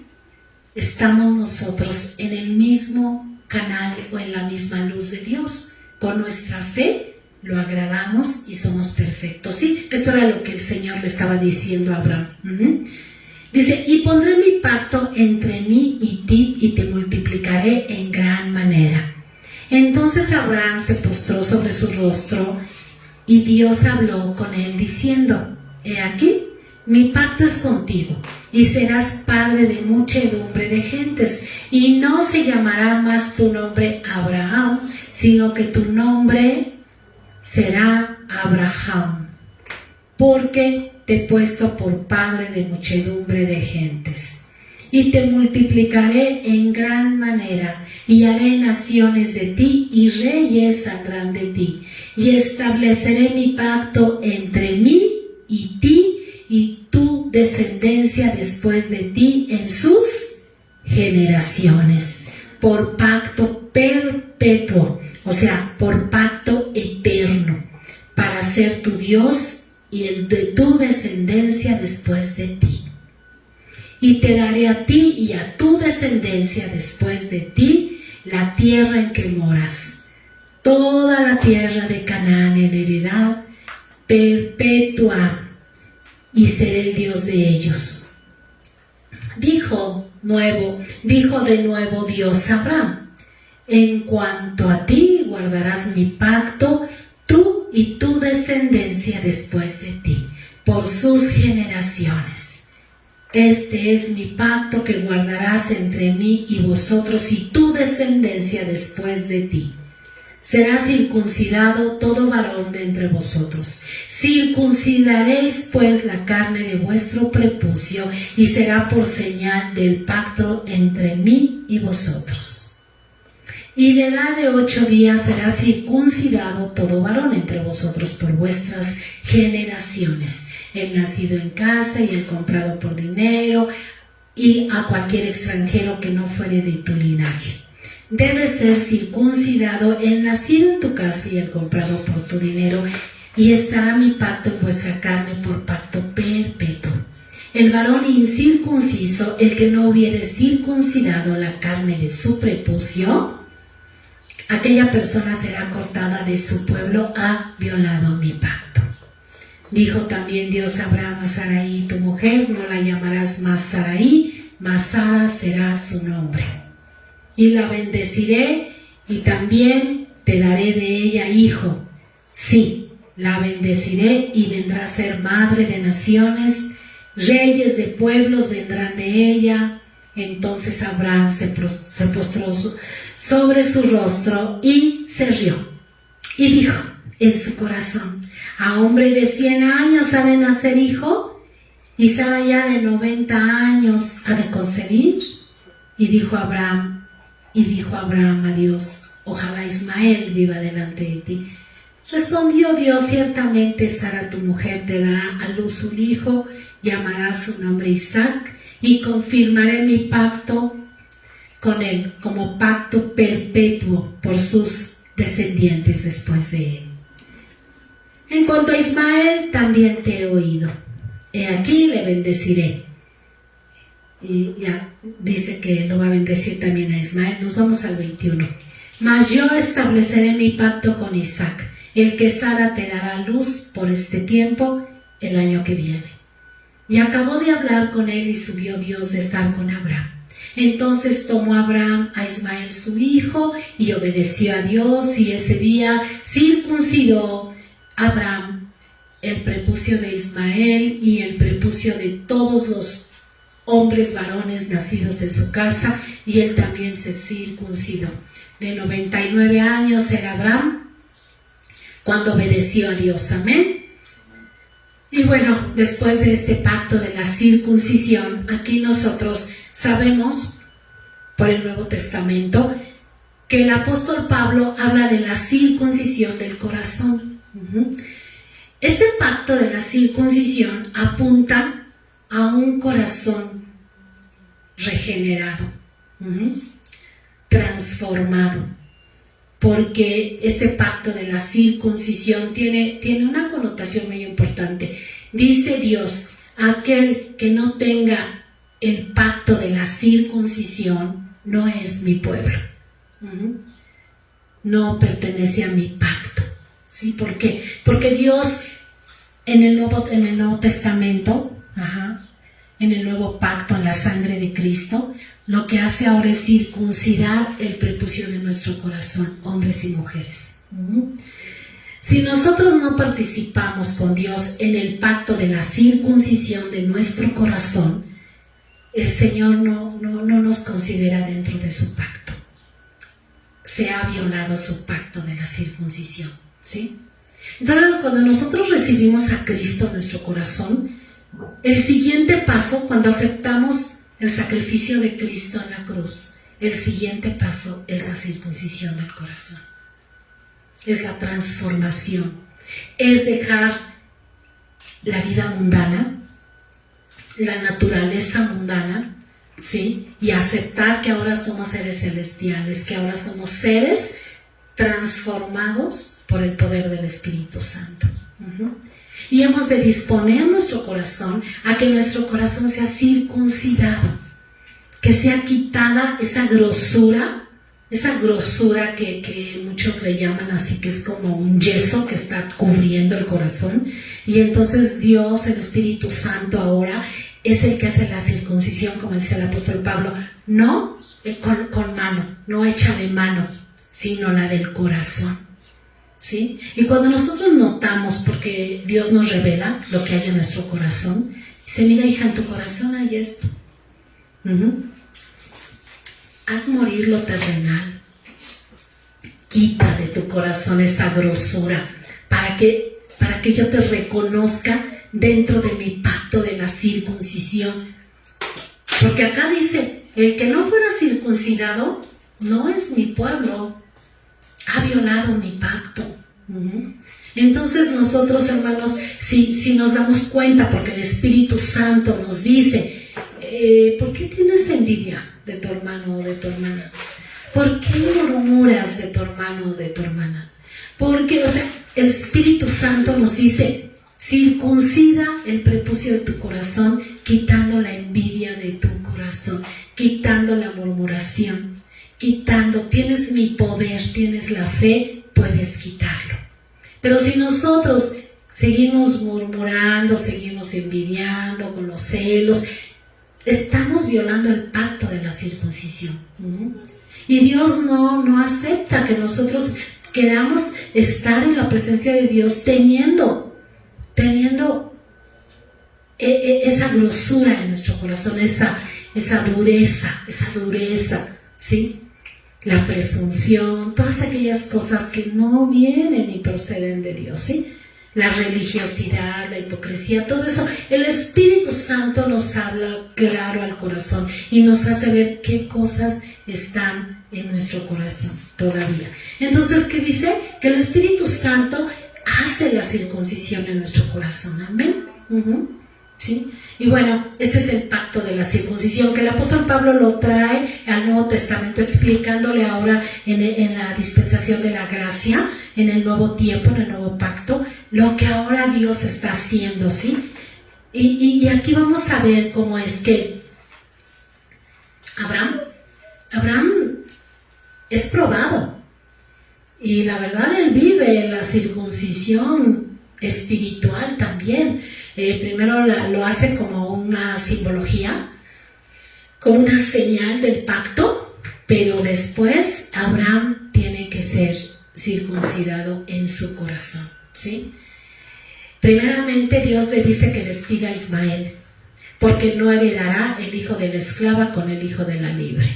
Estamos nosotros en el mismo canal o en la misma luz de Dios. Con nuestra fe lo agradamos y somos perfectos. Sí, esto era lo que el Señor le estaba diciendo a Abraham. Dice, y pondré mi pacto entre mí y ti y te multiplicaré en gran manera. Entonces Abraham se postró sobre su rostro y Dios habló con él diciendo, he aquí, mi pacto es contigo y serás padre de muchedumbre de gentes y no se llamará más tu nombre Abraham, sino que tu nombre será Abraham, porque te he puesto por padre de muchedumbre de gentes. Y te multiplicaré en gran manera, y haré naciones de ti, y reyes saldrán de ti. Y estableceré mi pacto entre mí y ti, y tu descendencia después de ti en sus generaciones, por pacto perpetuo, o sea, por pacto eterno, para ser tu Dios y el de tu descendencia después de ti. Y te daré a ti y a tu descendencia después de ti la tierra en que moras, toda la tierra de Canaán en heredad perpetua, y seré el Dios de ellos. Dijo de nuevo Dios a Abraham, en cuanto a ti guardarás mi pacto, tú y tu descendencia después de ti, por sus generaciones. Este es mi pacto que guardarás entre mí y vosotros y tu descendencia después de ti. Será circuncidado todo varón de entre vosotros. Circuncidaréis pues la carne de vuestro prepucio y será por señal del pacto entre mí y vosotros. Y de edad de 8 días será circuncidado todo varón entre vosotros por vuestras generaciones, el nacido en casa y el comprado por dinero, y a cualquier extranjero que no fuere de tu linaje. Debe ser circuncidado el nacido en tu casa y el comprado por tu dinero, y estará mi pacto en vuestra carne por pacto perpetuo. El varón incircunciso, el que no hubiere circuncidado la carne de su prepucio, aquella persona será cortada de su pueblo, ha violado mi pacto. Dijo también Dios a Abraham a Sarai, tu mujer no la llamarás más Sarai, mas Sara será su nombre. Y la bendeciré y también te daré de ella hijo. Sí, la bendeciré y vendrá a ser madre de naciones, reyes de pueblos vendrán de ella. Entonces Abraham se postró sobre su rostro y se rió. Y dijo en su corazón, ¿a hombre de 100 años ha de nacer hijo? ¿Y Sara ya de 90 años ha de concebir? Y dijo Abraham a Dios, ojalá Ismael viva delante de ti. Respondió Dios, ciertamente Sara tu mujer te dará a luz un hijo, llamará su nombre Isaac, y confirmaré mi pacto con él como pacto perpetuo por sus descendientes después de él. En cuanto a Ismael, también te he oído. He aquí le bendeciré. Y ya dice que lo va a bendecir también a Ismael. Nos vamos al 21. Mas yo estableceré mi pacto con Isaac, el que Sara te dará luz por este tiempo, el año que viene. Y acabó de hablar con él y subió Dios de estar con Abraham. Entonces tomó Abraham a Ismael su hijo y obedeció a Dios, y ese día circuncidó Abraham el prepucio de Ismael y el prepucio de todos los hombres varones nacidos en su casa, y él también se circuncidó. De 99 años era Abraham cuando obedeció a Dios. Amén. Y bueno, después de este pacto de la circuncisión, aquí nosotros sabemos por el Nuevo Testamento que el apóstol Pablo habla de la circuncisión del corazón. Este pacto de la circuncisión apunta a un corazón regenerado, transformado, porque este pacto de la circuncisión tiene una connotación muy importante. Dice Dios, aquel que no tenga el pacto de la circuncisión no es mi pueblo, no pertenece a mi pacto. ¿Sí? ¿Por qué? Porque Dios en el Nuevo Testamento, en el nuevo pacto, en la sangre de Cristo, lo que hace ahora es circuncidar el prepucio de nuestro corazón, hombres y mujeres. Si nosotros no participamos con Dios en el pacto de la circuncisión de nuestro corazón, el Señor no nos considera dentro de su pacto. Se ha violado su pacto de la circuncisión, ¿sí? Entonces, cuando nosotros recibimos a Cristo en nuestro corazón, el siguiente paso, cuando aceptamos el sacrificio de Cristo en la cruz, el siguiente paso es la circuncisión del corazón. Es la transformación. Es dejar la vida mundana, la naturaleza mundana, ¿sí? Y aceptar que ahora somos seres celestiales, que ahora somos seres transformados por el poder del Espíritu Santo. Y hemos de disponer nuestro corazón a que nuestro corazón sea circuncidado, que sea quitada esa grosura que muchos le llaman así, que es como un yeso que está cubriendo el corazón. Y entonces Dios, el Espíritu Santo, ahora es el que hace la circuncisión, como dice el apóstol Pablo, no con mano, no hecha de mano, sino la del corazón, ¿sí? Y cuando nosotros notamos, porque Dios nos revela lo que hay en nuestro corazón, dice, mira, hija, en tu corazón hay esto. Haz morir lo terrenal, quita de tu corazón esa grosura, para que yo te reconozca dentro de mi pacto de la circuncisión. Porque acá dice, el que no fuera circuncidado no es mi pueblo, ha violado mi pacto. Entonces nosotros, hermanos, si nos damos cuenta, porque el Espíritu Santo nos dice, ¿por qué tienes envidia de tu hermano o de tu hermana? ¿Por qué murmuras de tu hermano o de tu hermana? Porque, el Espíritu Santo nos dice, circuncida el prepucio de tu corazón, quitando la envidia de tu corazón, quitando la murmuración, tienes mi poder, tienes la fe, puedes quitarlo. Pero si nosotros seguimos murmurando, seguimos envidiando con los celos, estamos violando el pacto de la circuncisión. Y Dios no acepta que nosotros queramos estar en la presencia de Dios teniendo esa grosura en nuestro corazón, esa dureza, ¿sí? La presunción, todas aquellas cosas que no vienen ni proceden de Dios, ¿sí? La religiosidad, la hipocresía, todo eso. El Espíritu Santo nos habla claro al corazón y nos hace ver qué cosas están en nuestro corazón todavía. Entonces, ¿qué dice? Que el Espíritu Santo hace la circuncisión en nuestro corazón. Amén. ¿Sí? Y bueno, este es el pacto de la circuncisión que el apóstol Pablo lo trae al Nuevo Testamento, explicándole ahora en la dispensación de la gracia, en el nuevo tiempo, en el nuevo pacto, lo que ahora Dios está haciendo, ¿sí? Y aquí vamos a ver cómo es que Abraham es probado, y la verdad él vive la circuncisión espiritual también. Primero lo hace como una simbología, como una señal del pacto, pero después Abraham tiene que ser circuncidado en su corazón, ¿sí? Primeramente Dios le dice que despida a Ismael, porque no heredará el hijo de la esclava con el hijo de la libre,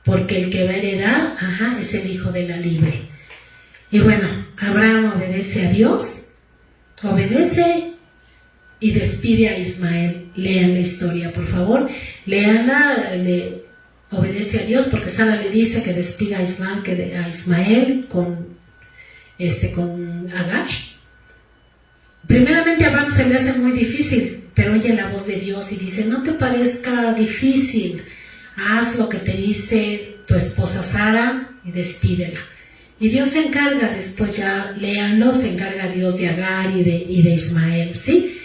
porque el que va a heredar, es el hijo de la libre. Y bueno, Abraham obedece a Dios, obedece y despide a Ismael. Lean la historia, por favor, leanla. Obedece a Dios porque Sara le dice que despida a Ismael con Agar. Primeramente a Abraham se le hace muy difícil, pero oye la voz de Dios y dice: no te parezca difícil, haz lo que te dice tu esposa Sara y despídela. Y Dios se encarga, después ya léanlo, se encarga Dios de Agar y de Ismael, ¿sí?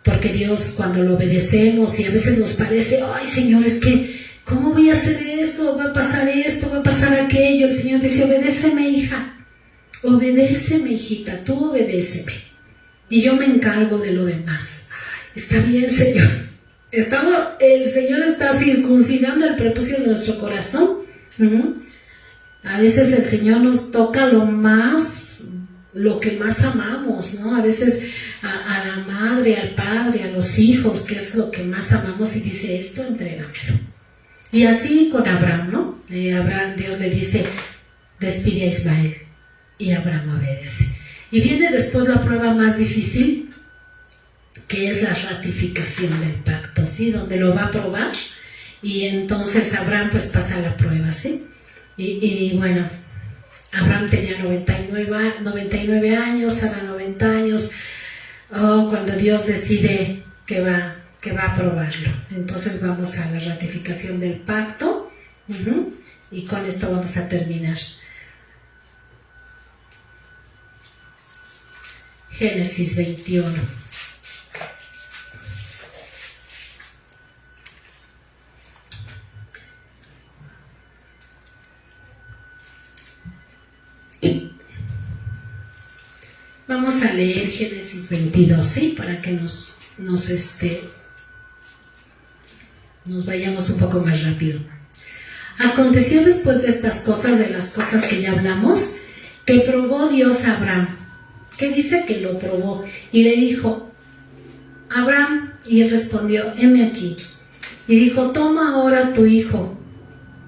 Porque Dios, cuando lo obedecemos y a veces nos parece: ay Señor, es que ¿cómo voy a hacer esto? ¿Va a pasar esto? ¿Va a pasar aquello? El Señor dice: obedéceme, hija, obedéceme, hijita, tú obedéceme y yo me encargo de lo demás. Está bien, Señor. El Señor está circuncidando el prepucio de nuestro corazón. A veces el Señor nos toca lo que más amamos, ¿no? A veces a la madre, al padre, a los hijos, que es lo que más amamos, y dice: esto entrégamelo. Y así con Abraham, ¿no? Abraham, Dios le dice: despide a Ismael, y Abraham obedece. Y viene después la prueba más difícil, que es la ratificación del pacto, ¿sí? Donde lo va a probar, y entonces Abraham pues pasa la prueba, ¿sí? Y bueno, Abraham tenía 99 años, Sara 90 años, cuando Dios decide que va a aprobarlo. Entonces vamos a la ratificación del pacto, y con esto vamos a terminar. Génesis 21. Vamos a leer Génesis 22, ¿sí? Para que nos vayamos un poco más rápido. Aconteció después de estas cosas, de las cosas que ya hablamos, que probó Dios a Abraham. ¿Qué dice? Que lo probó. Y le dijo: Abraham, y él respondió: heme aquí. Y dijo: toma ahora tu hijo,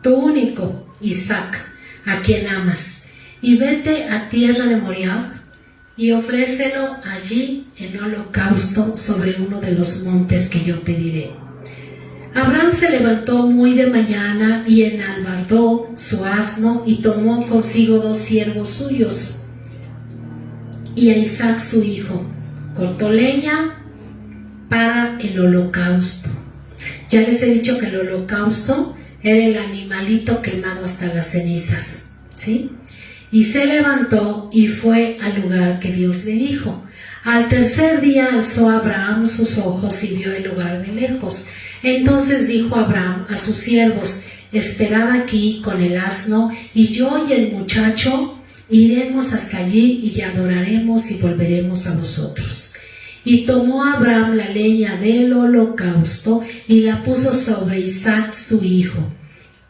tu único, Isaac, a quien amas, y vete a tierra de Moriah, y ofrécelo allí en holocausto sobre uno de los montes que yo te diré. Abraham se levantó muy de mañana y enalbardó su asno y tomó consigo 2 siervos suyos y a Isaac su hijo. Cortó leña para el holocausto. Ya les he dicho que el holocausto era el animalito quemado hasta las cenizas, ¿sí? Y se levantó y fue al lugar que Dios le dijo. Al tercer día alzó Abraham sus ojos y vio el lugar de lejos. Entonces dijo Abraham a sus siervos: esperad aquí con el asno, y yo y el muchacho iremos hasta allí y adoraremos y volveremos a vosotros. Y tomó Abraham la leña del holocausto y la puso sobre Isaac su hijo.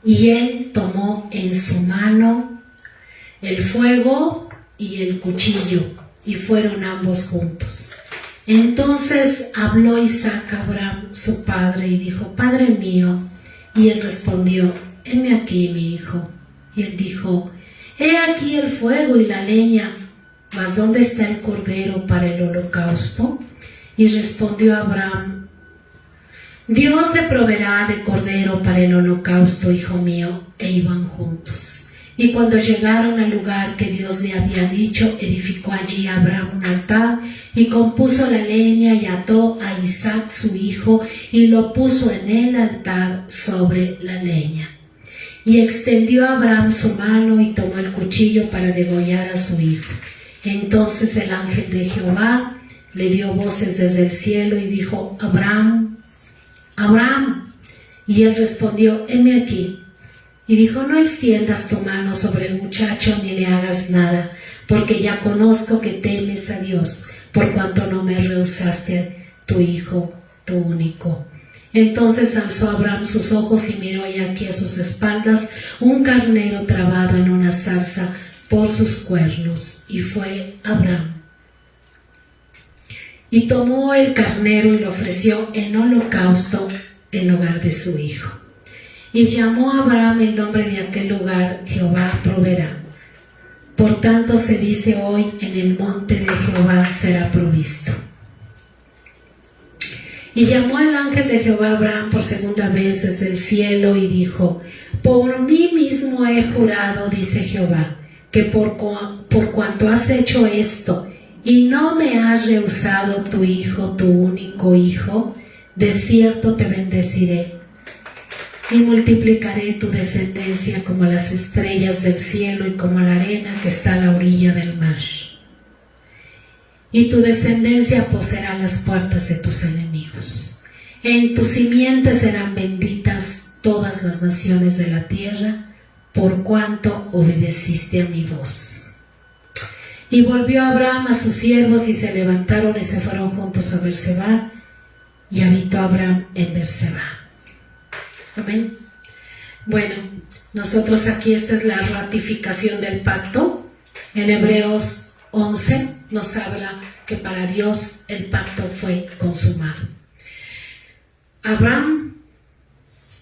Y él tomó en su mano el fuego y el cuchillo, y fueron ambos juntos. Entonces habló Isaac a Abraham su padre y dijo: Padre mío. Y él respondió: heme aquí, mi hijo. Y él dijo: he aquí el fuego y la leña, mas ¿dónde está el cordero para el holocausto? Y respondió Abraham: Dios se proveerá de cordero para el holocausto, hijo mío. E iban juntos. Y cuando llegaron al lugar que Dios le había dicho, edificó allí Abraham un altar y compuso la leña y ató a Isaac su hijo y lo puso en el altar sobre la leña. Y extendió Abraham su mano y tomó el cuchillo para degollar a su hijo. Entonces el ángel de Jehová le dio voces desde el cielo y dijo: Abraham, Abraham. Y él respondió: heme aquí. Y dijo: no extiendas tu mano sobre el muchacho ni le hagas nada, porque ya conozco que temes a Dios, por cuanto no me rehusaste a tu hijo, tu único. Entonces alzó Abraham sus ojos y miró, y aquí a sus espaldas un carnero trabado en una zarza por sus cuernos. Y fue Abraham y tomó el carnero y lo ofreció en holocausto en lugar de su hijo. Y llamó a Abraham el nombre de aquel lugar: Jehová proveerá. Por tanto se dice hoy: en el monte de Jehová será provisto. Y llamó el ángel de Jehová a Abraham por segunda vez desde el cielo y dijo: por mí mismo he jurado, dice Jehová, que por cuanto has hecho esto y no me has rehusado tu hijo, tu único hijo, de cierto te bendeciré y multiplicaré tu descendencia como las estrellas del cielo y como la arena que está a la orilla del mar. Y tu descendencia poseerá las puertas de tus enemigos. En tu simiente serán benditas todas las naciones de la tierra, por cuanto obedeciste a mi voz. Y volvió Abraham a sus siervos y se levantaron y se fueron juntos a Berseba, y habitó Abraham en Berseba. Amén. Bueno, nosotros aquí, esta es la ratificación del pacto. En Hebreos 11 nos habla que para Dios el pacto fue consumado. Abraham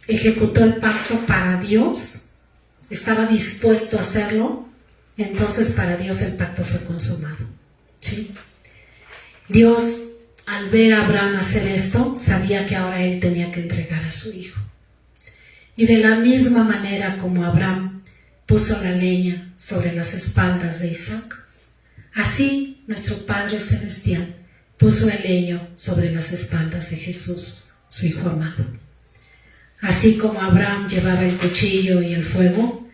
ejecutó el pacto para Dios, estaba dispuesto a hacerlo, entonces para Dios el pacto fue consumado. ¿Sí? Dios, al ver a Abraham hacer esto, sabía que ahora él tenía que entregar a su hijo. Y de la misma manera como Abraham puso la leña sobre las espaldas de Isaac, así nuestro Padre Celestial puso el leño sobre las espaldas de Jesús, su Hijo amado. Así como Abraham llevaba el cuchillo y el fuego,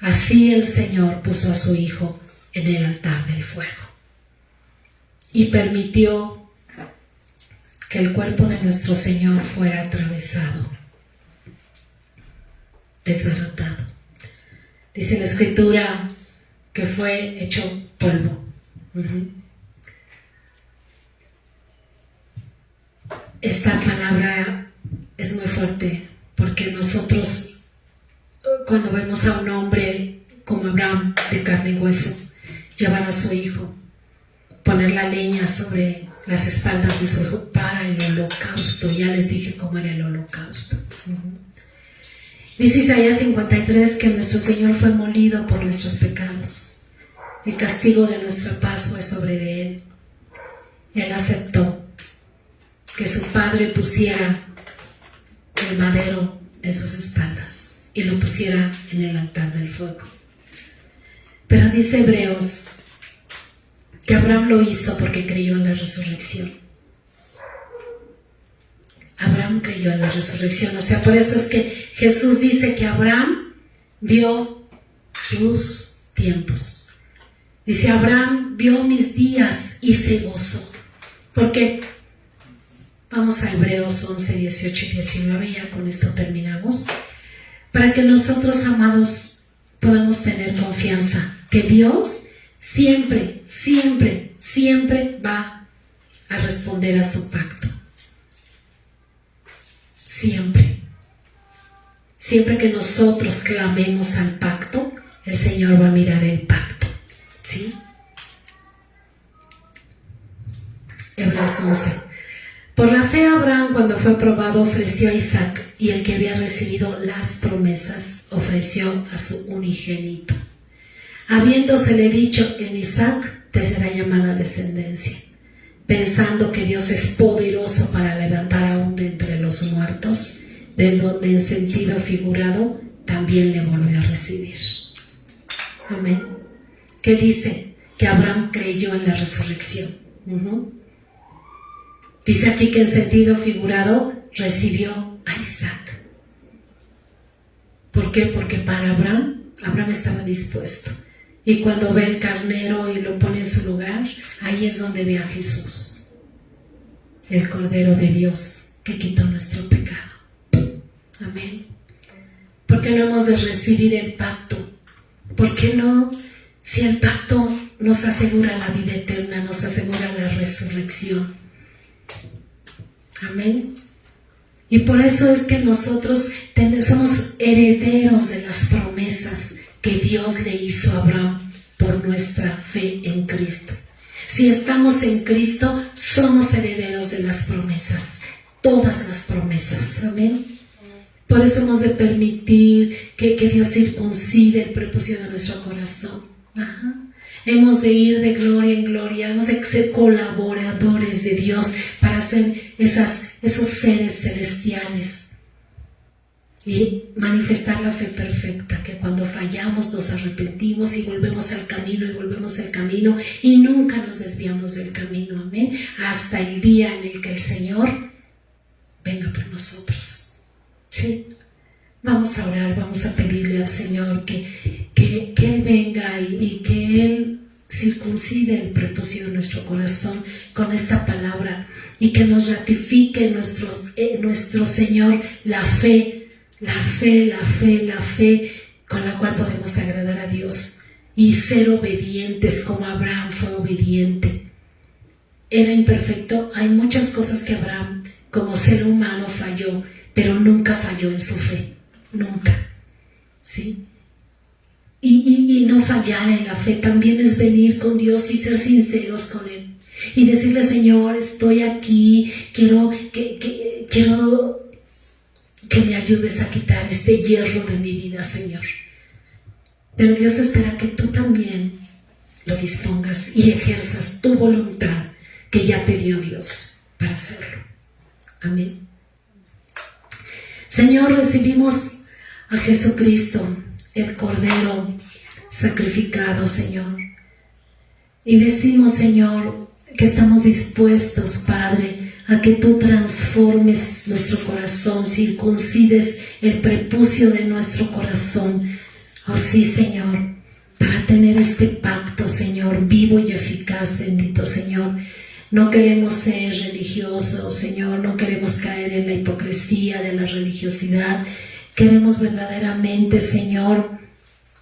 así el Señor puso a su Hijo en el altar del fuego y permitió que el cuerpo de nuestro Señor fuera atravesado, desbaratado. Dice la Escritura que fue hecho polvo. Esta palabra es muy fuerte, porque nosotros, cuando vemos a un hombre como Abraham, de carne y hueso, llevar a su hijo, poner la leña sobre las espaldas de su hijo para el holocausto, ya les dije cómo era el holocausto. Dice Isaías 53 que nuestro Señor fue molido por nuestros pecados, el castigo de nuestra paz fue sobre de él. Él aceptó que su padre pusiera el madero en sus espaldas y lo pusiera en el altar del fuego. Pero dice Hebreos que Abraham lo hizo porque creyó en la resurrección. Abraham creyó en la resurrección, o sea, por eso es que Jesús dice que Abraham vio sus tiempos. Dice: Abraham vio mis días y se gozó. Porque vamos a Hebreos 11, 18 y 19, ya con esto terminamos, para que nosotros, amados, podamos tener confianza que Dios siempre, siempre, siempre va a responder a su pacto. Siempre. Siempre que nosotros clamemos al pacto, el Señor va a mirar el pacto. ¿Sí? Hebreos 11. Por la fe Abraham, cuando fue probado, ofreció a Isaac, y el que había recibido las promesas ofreció a su unigénito, habiéndosele dicho: en Isaac te será llamada descendencia, pensando que Dios es poderoso para levantar aún de entre los muertos, de donde en sentido figurado también le volvió a recibir. Amén. ¿Qué dice? Que Abraham creyó en la resurrección. Dice aquí que en sentido figurado recibió a Isaac. ¿Por qué? Porque para Abraham estaba dispuesto. Y cuando ve el carnero y lo pone en su lugar, ahí es donde ve a Jesús, el Cordero de Dios que quitó nuestro pecado. Amén. ¿Por qué no hemos de recibir el pacto? ¿Por qué no? Si el pacto nos asegura la vida eterna, nos asegura la resurrección. Amén. Y por eso es que nosotros somos herederos de las promesas que Dios le hizo a Abraham por nuestra fe en Cristo. Si estamos en Cristo, somos herederos de las promesas, todas las promesas, amén. Por eso hemos de permitir que Dios circuncide el prepucio de nuestro corazón. Ajá. Hemos de ir de gloria en gloria, hemos de ser colaboradores de Dios para ser esos seres celestiales y manifestar la fe perfecta, que cuando fallamos nos arrepentimos y volvemos al camino y nunca nos desviamos del camino, amén, hasta el día en el que el Señor venga por nosotros. Sí, vamos a orar, vamos a pedirle al Señor que Él venga y que Él circuncide el prepucio de nuestro corazón con esta palabra y que nos ratifique nuestro Señor la fe con la cual podemos agradar a Dios y ser obedientes como Abraham fue obediente. Era imperfecto, hay muchas cosas que Abraham como ser humano falló, pero nunca falló en su fe, nunca, ¿sí? Y no fallar en la fe también es venir con Dios y ser sinceros con Él y decirle: Señor, estoy aquí, quiero que me ayudes a quitar este hierro de mi vida, Señor. Pero Dios espera que tú también lo dispongas y ejerzas tu voluntad que ya te dio Dios para hacerlo. Amén. Señor, recibimos a Jesucristo, el Cordero sacrificado, Señor. Y decimos, Señor, que estamos dispuestos, Padre, a que tú transformes nuestro corazón, circuncides el prepucio de nuestro corazón. Oh sí, Señor, para tener este pacto, Señor, vivo y eficaz, bendito Señor. No queremos ser religiosos, Señor, no queremos caer en la hipocresía de la religiosidad. Queremos verdaderamente, Señor,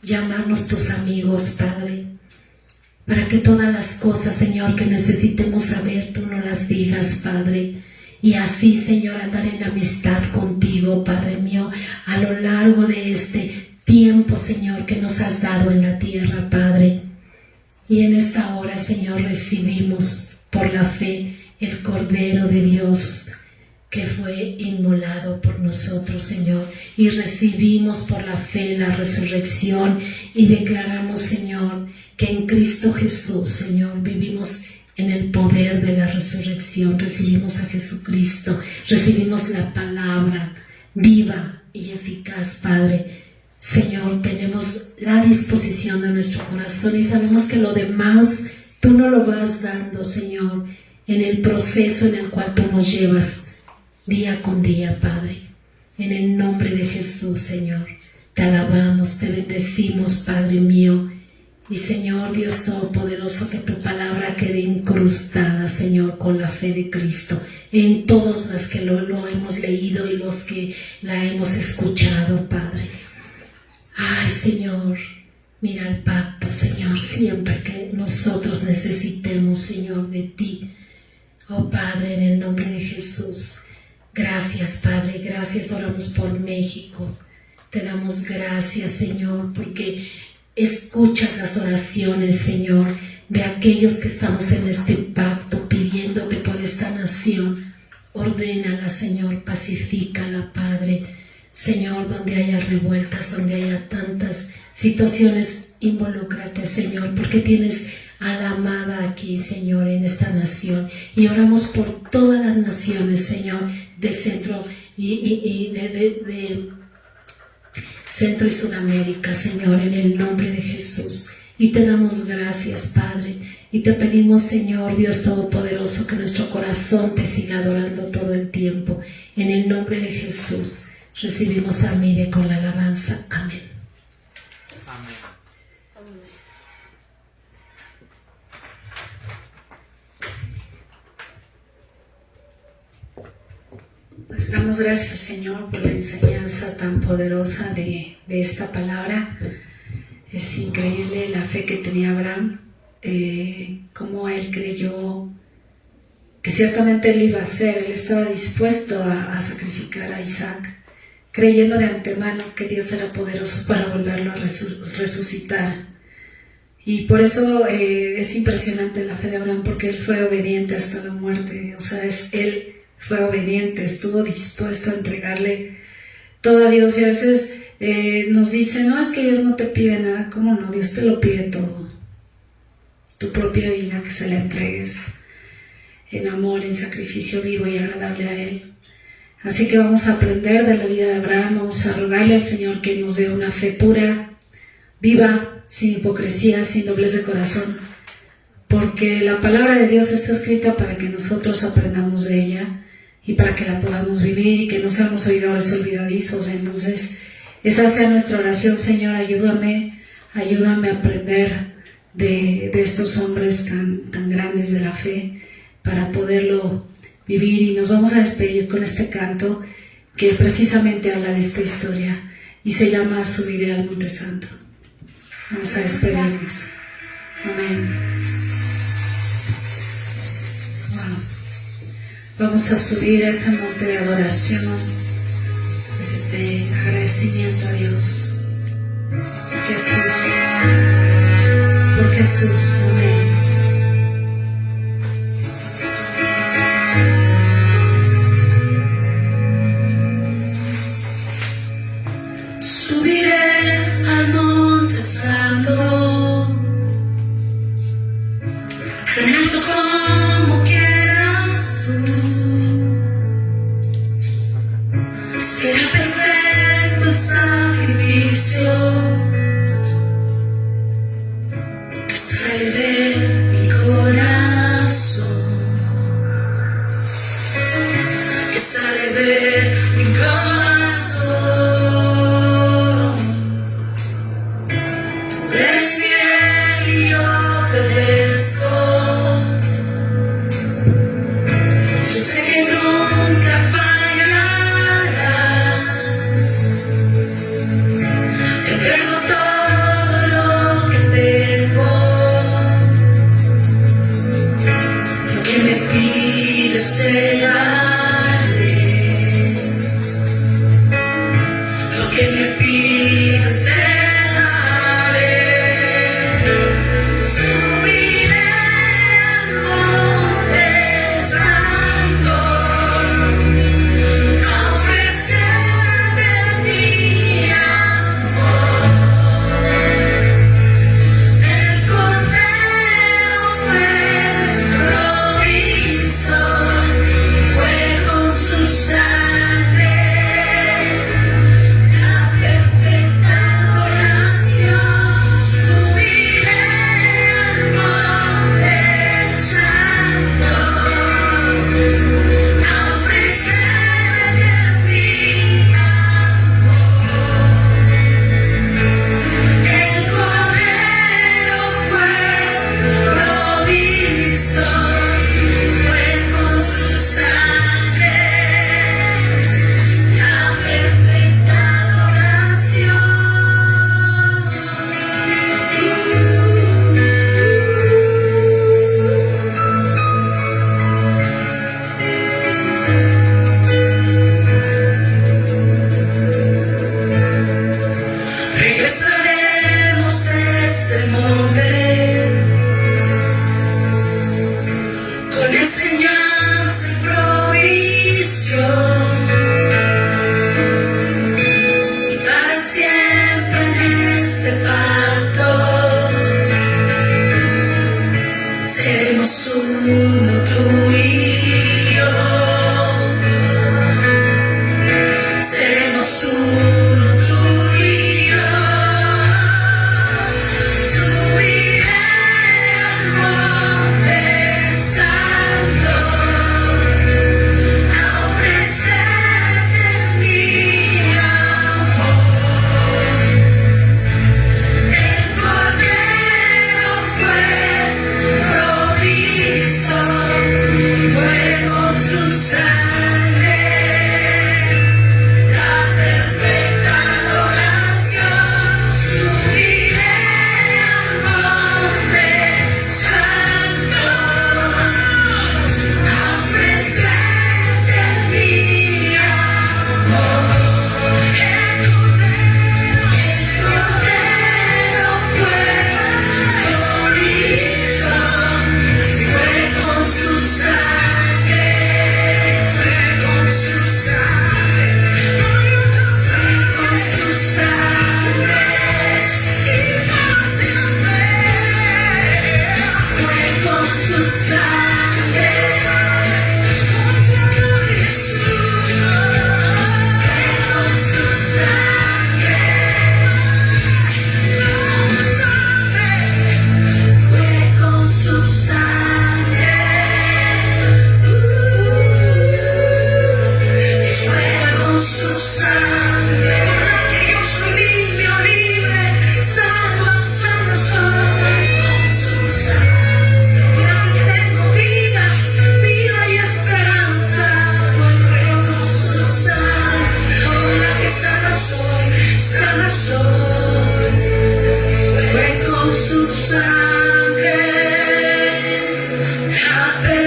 llamarnos tus amigos, Padre, para que todas las cosas, Señor, que necesitemos saber, tú nos las digas, Padre. Y así, Señor, andar en amistad contigo, Padre mío, a lo largo de este tiempo, Señor, que nos has dado en la tierra, Padre. Y en esta hora, Señor, recibimos por la fe el Cordero de Dios que fue inmolado por nosotros, Señor, y recibimos por la fe la resurrección y declaramos, Señor, que en Cristo Jesús, Señor, vivimos en el poder de la resurrección. Recibimos a Jesucristo, recibimos la palabra viva y eficaz, Padre. Señor, tenemos la disposición de nuestro corazón y sabemos que lo demás tú no lo vas dando, Señor, en el proceso en el cual tú nos llevas día con día, Padre. En el nombre de Jesús, Señor, te alabamos, te bendecimos, Padre mío. Y Señor Dios Todopoderoso, que tu palabra quede incrustada, Señor, con la fe de Cristo, en todos los que lo hemos leído y los que la hemos escuchado, Padre. Ay, Señor, mira el pacto, Señor, siempre que nosotros necesitemos, Señor, de ti. Oh, Padre, en el nombre de Jesús. Gracias, Padre, gracias. Oramos por México. Te damos gracias, Señor, porque escuchas las oraciones, Señor, de aquellos que estamos en este pacto, pidiéndote por esta nación. Ordénala, Señor, pacifícala, Padre. Señor, donde haya revueltas, donde haya tantas situaciones, involúcrate, Señor, porque tienes a la amada aquí, Señor, en esta nación. Y oramos por todas las naciones, Señor, de Centro de Centro y Sudamérica, Señor, en el nombre de Jesús. Y te damos gracias, Padre. Y te pedimos, Señor, Dios Todopoderoso, que nuestro corazón te siga adorando todo el tiempo. En el nombre de Jesús recibimos a Mire con la alabanza. Amén. Amén. Pues damos gracias, Señor, por la enseñanza tan poderosa de esta palabra. Es increíble la fe que tenía Abraham, cómo él creyó que ciertamente él iba a hacer. Él estaba dispuesto a sacrificar a Isaac, creyendo de antemano que Dios era poderoso para volverlo a resucitar. Y por eso es impresionante la fe de Abraham, porque él fue obediente hasta la muerte. O sea, él fue obediente, estuvo dispuesto a entregarle todo a Dios. Y a veces nos dicen, no, es que Dios no te pide nada. ¿Cómo no? Dios te lo pide todo. Tu propia vida, que se la entregues en amor, en sacrificio vivo y agradable a Él. Así que vamos a aprender de la vida de Abraham, vamos a rogarle al Señor que nos dé una fe pura, viva, sin hipocresía, sin doblez de corazón, porque la palabra de Dios está escrita para que nosotros aprendamos de ella y para que la podamos vivir y que no seamos oidores olvidadizos. Entonces, esa sea nuestra oración. Señor, ayúdame a aprender de estos hombres tan grandes de la fe para poderlo vivir. Y nos vamos a despedir con este canto que precisamente habla de esta historia y se llama Subiré al Monte Santo. Vamos a despedirnos. Amén. Wow. Vamos a subir a ese monte de adoración, de agradecimiento a Dios. Por Jesús. Amén. Tan alto como quieras tú, será perfecto el sacrificio que sale de mi corazón, que sale de mi corazón. Tú eres fiel y yo obedezco.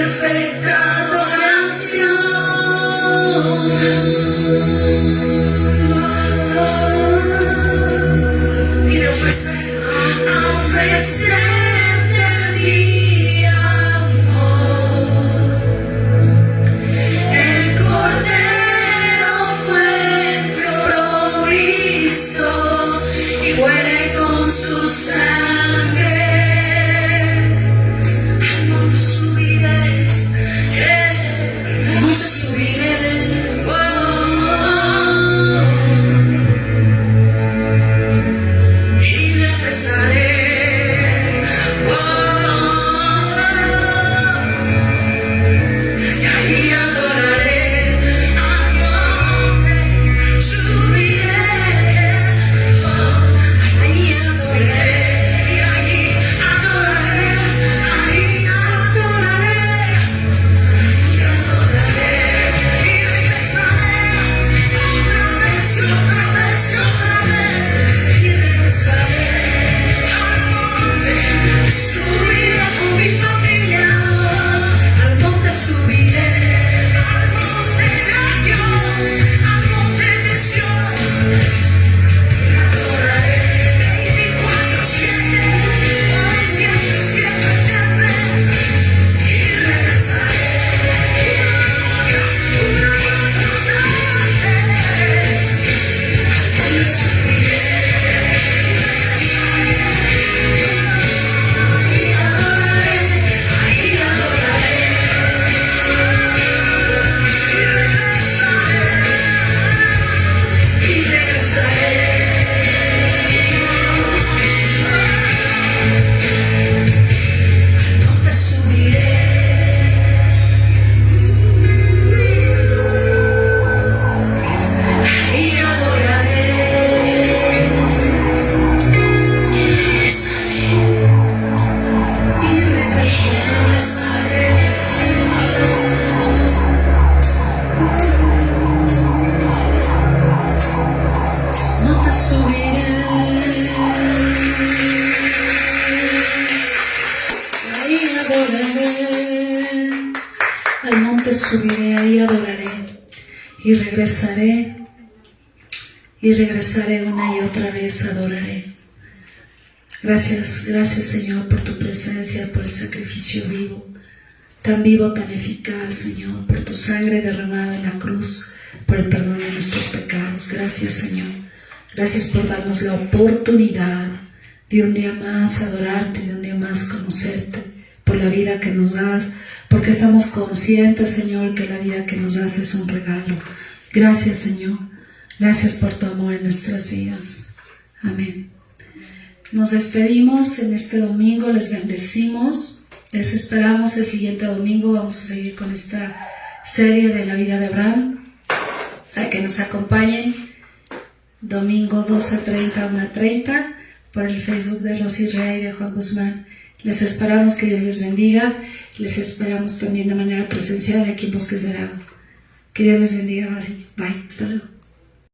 perfecta adoración. Y de ofrecerte mi amor. El Cordero fue provisto y fue con su sangre. Al monte subiré, al monte subiré. Y regresaré. Y ahí adoraré, al monte subiré. Ahí adoraré, y ahí adoraré, ahí adoraré, y adoraré, y regresaré otra vez y otra vez y otra vez, y regresaré al monte, subiré con mi familia, al monte subiré, al monte de Dios, al monte de Sion. Adoraré 24/7, hoy, siempre, siempre, siempre. Y regresaré una y otra vez. Ahí subiré, ahí adoraré, ahí adoraré. Y regresaré. No te subiré, ahí adoraré, y regresaré, y regresaré. No te subiré, Ahí adoraré, al monte subiré, ahí adoraré, y regresaré una y otra vez adoraré. Gracias, gracias Señor por tu presencia, por el sacrificio vivo, tan vivo, tan eficaz, Señor, por tu sangre derramada en la cruz, por el perdón de nuestros pecados. Gracias Señor, gracias por darnos la oportunidad de un día más adorarte, de un día más conocerte, por la vida que nos das, porque estamos conscientes, Señor, que la vida que nos das es un regalo. Gracias, Señor. Gracias por tu amor en nuestras vidas. Amén. Nos despedimos en este domingo, les bendecimos. Les esperamos el siguiente domingo. Vamos a seguir con esta serie de la vida de Abraham. Para que nos acompañen domingo 12:30 a 1:30 por el Facebook de Rosy Rea y de Juan Guzmán. Les esperamos, que Dios les bendiga. Les esperamos también de manera presencial aquí en Bosques del Agua. Que Dios les bendiga. Bye. Hasta luego.